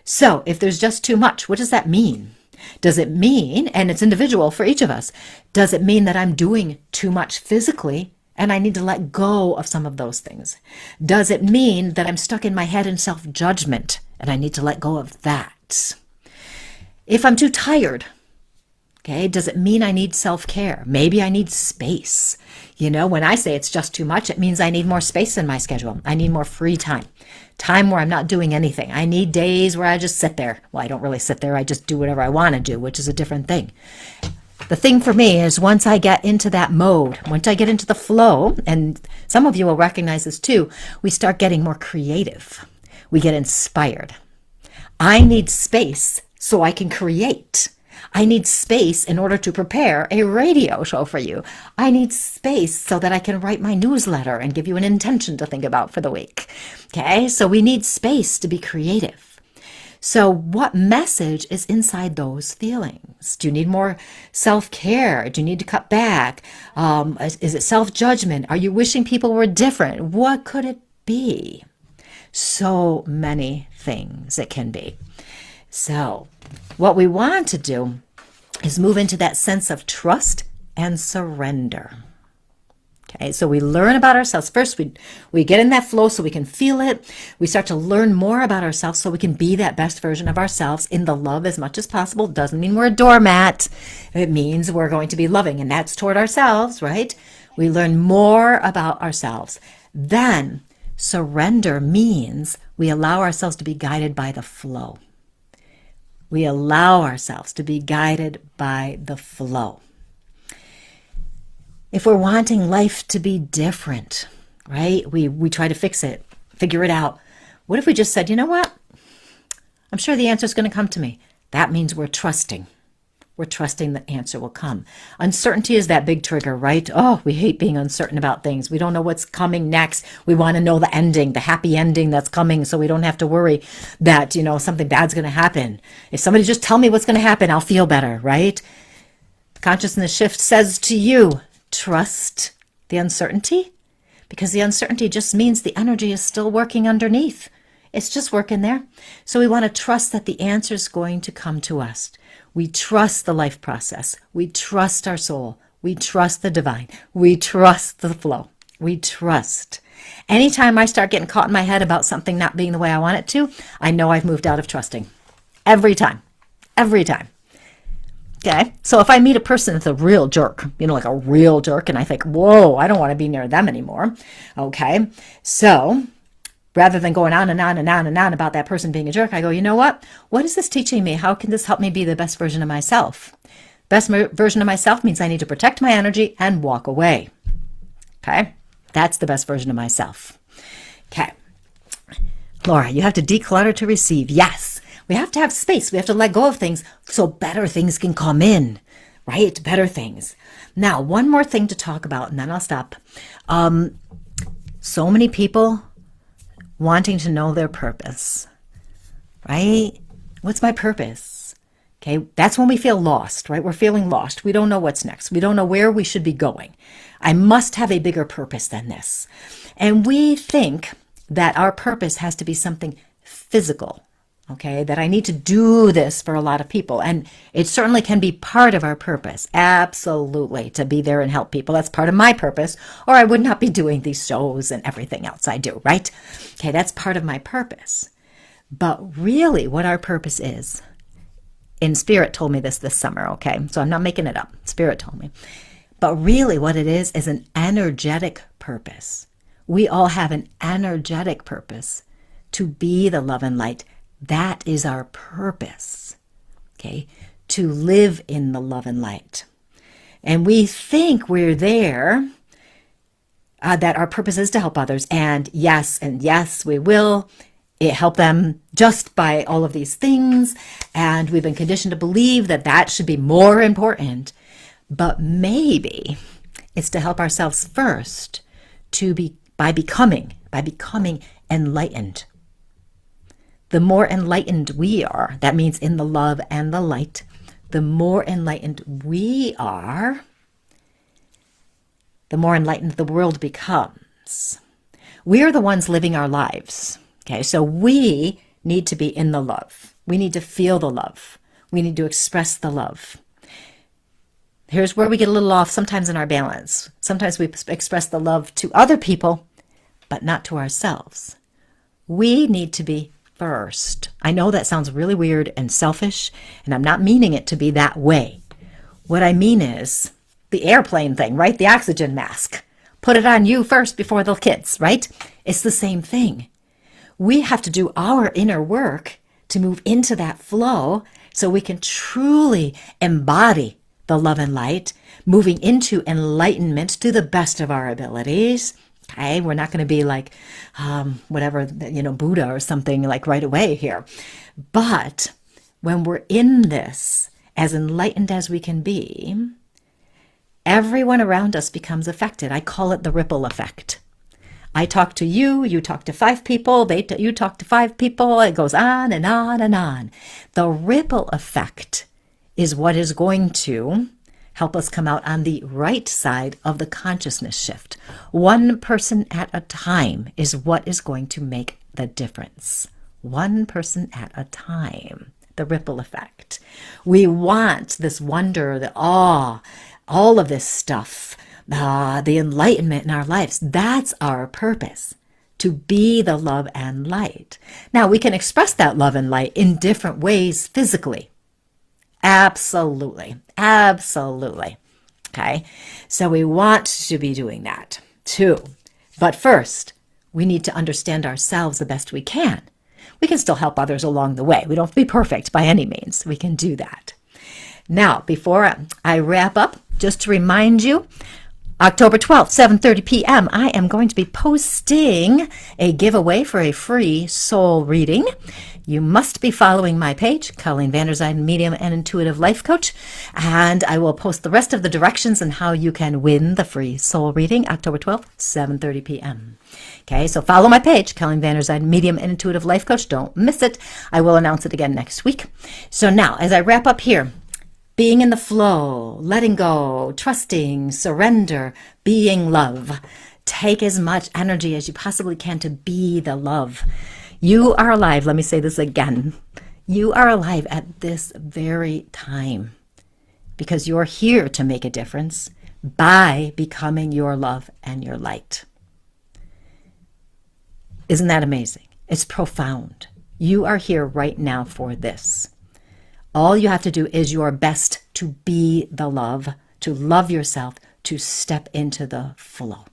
So if there's just too much, what does that mean? Does it mean, and it's individual for each of us, does it mean that I'm doing too much physically and I need to let go of some of those things? Does it mean that I'm stuck in my head in self-judgment and I need to let go of that? If I'm too tired, okay, does it mean I need self-care? Maybe I need space. You know, when I say it's just too much, it means I need more space in my schedule. I need more free time. Time where I'm not doing anything. I need days where I just sit there. Well, I don't really sit there. I just do whatever I want to do, which is a different thing. The thing for me is once I get into that mode, once I get into the flow, and some of you will recognize this too, we start getting more creative. We get inspired. I need space so I can create. I need space in order to prepare a radio show for you. I need space so that I can write my newsletter and give you an intention to think about for the week. Okay, so we need space to be creative. So what message is inside those feelings? Do you need more self-care? Do you need to cut back? Is it self-judgment? Are you wishing people were different? What could it be? So many things it can be. So what we want to do is move into that sense of trust and surrender. Okay, so we learn about ourselves. First, we get in that flow so we can feel it. We start to learn more about ourselves so we can be that best version of ourselves in the love as much as possible. Doesn't mean we're a doormat. It means we're going to be loving, and that's toward ourselves, right? We learn more about ourselves. Then surrender means we allow ourselves to be guided by the flow. We allow ourselves to be guided by the flow. If we're wanting life to be different, right? We try to fix it, figure it out. What if we just said, you know what? I'm sure the answer is going to come to me. That means we're trusting. We're trusting the answer will come. Uncertainty is that big trigger, right? Oh, we hate being uncertain about things. We don't know what's coming next. We want to know the ending, the happy ending that's coming, so we don't have to worry that, you know, something bad's going to happen. If somebody just tell me what's going to happen, I'll feel better, right? Consciousness shift says to you, trust The uncertainty? Because the uncertainty just means the energy is still working underneath. It's just working there. So we want to trust that the answer is going to come to us. We trust the life process. We trust our soul. We trust the divine. We trust the flow. We trust. Anytime I start getting caught in my head about something not being the way I want it to, I know I've moved out of trusting. Every time. Every time. Okay? So if I meet a person that's a real jerk, like a real jerk, and I think, whoa, I don't want to be near them anymore. Okay? So rather than going on and on and on and on about that person being a jerk, I go, you know what? What is this teaching me? How can this help me be the best version of myself? Best version of myself means I need to protect my energy and walk away. Okay? That's the best version of myself. Okay. Laura, you have to declutter to receive. Yes. We have to have space. We have to let go of things so better things can come in, right? Better things. Now, one more thing to talk about, and then I'll stop. So many people wanting to know their purpose, right? What's my purpose? Okay, that's when we feel lost, right? We're feeling lost. We don't know what's next. We don't know where we should be going. I must have a bigger purpose than this. And we think that our purpose has to be something physical. Okay, that I need to do this for a lot of people. And it certainly can be part of our purpose. Absolutely. To be there and help people. That's part of my purpose. Or I would not be doing these shows and everything else I do, right? Okay, that's part of my purpose. But really what our purpose is, and Spirit told me this summer, okay? So I'm not making it up. Spirit told me. But really what it is an energetic purpose. We all have an energetic purpose to be the love and light. That is our purpose, okay, to live in the love and light. And we think we're there, that our purpose is to help others. And yes, we will help them just by all of these things. And we've been conditioned to believe that that should be more important. But maybe it's to help ourselves first by becoming enlightened. The more enlightened we are, that means in the love and the light, the more enlightened we are, the more enlightened the world becomes. We are the ones living our lives. Okay, so we need to be in the love. We need to feel the love. We need to express the love. Here's where we get a little off sometimes in our balance. Sometimes we express the love to other people, but not to ourselves. We need to be first. I know that sounds really weird and selfish, and I'm not meaning it to be that way. What I mean is the airplane thing, right? The oxygen mask. Put it on you first before the kids, right? It's the same thing. We have to do our inner work to move into that flow so we can truly embody the love and light, moving into enlightenment to the best of our abilities. Okay, we're not going to be like, Buddha or something like right away here. But when we're in this, as enlightened as we can be, everyone around us becomes affected. I call it the ripple effect. I talk to you, you talk to 5 people, you talk to 5 people, it goes on and on and on. The ripple effect is what is going to help us come out on the right side of the consciousness shift. One person at a time is what is going to make the difference. One person at a time. The ripple effect. We want this wonder, the awe, all of this stuff, the enlightenment in our lives. That's our purpose, to be the love and light. Now, we can express that love and light in different ways physically. Absolutely. Absolutely. Okay. So we want to be doing that too. But first, we need to understand ourselves the best we can. We can still help others along the way. We don't have to be perfect by any means. We can do that. Now, before I wrap up, just to remind you, October 12th, 7:30 p.m., I am going to be posting a giveaway for a free soul reading. You must be following my page, Colleen Vanderzijde, Medium and Intuitive Life Coach, and I will post the rest of the directions on how you can win the free soul reading, October 12th, 7:30 p.m. Okay, so follow my page, Colleen Vanderzijde, Medium and Intuitive Life Coach. Don't miss it. I will announce it again next week. So now, as I wrap up here, being in the flow, letting go, trusting, surrender, being love. Take as much energy as you possibly can to be the love. You are alive. Let me say this again. You are alive at this very time because you're here to make a difference by becoming your love and your light. Isn't that amazing? It's profound. You are here right now for this. All you have to do is your best to be the love, to love yourself, to step into the flow.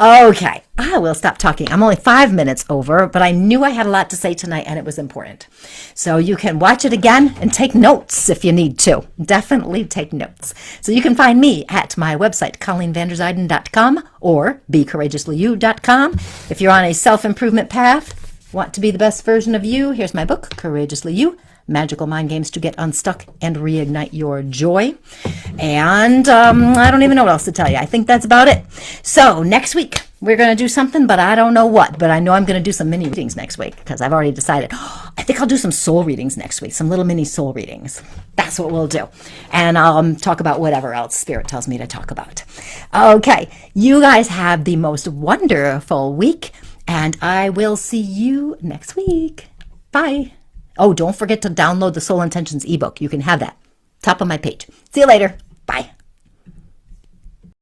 Okay, I will stop talking. I'm only 5 minutes over, but I knew I had a lot to say tonight and it was important. So you can watch it again and take notes if you need to. Definitely take notes. So you can find me at my website, ColleenVanderzijden.com or BeCourageouslyYou.com. If you're on a self-improvement path, want to be the best version of you, here's my book, Courageously You. Magical Mind Games to get unstuck and reignite your joy. And I don't even know what else to tell you. I think that's about it. So next week, we're going to do something, but I don't know what. But I know I'm going to do some mini readings next week because I've already decided. I think I'll do some soul readings next week, some little mini soul readings. That's what we'll do. And I'll talk about whatever else Spirit tells me to talk about. Okay, you guys have the most wonderful week, and I will see you next week. Bye. Oh, don't forget to download the Soul Intentions ebook. You can have that. Top of my page. See you later. Bye.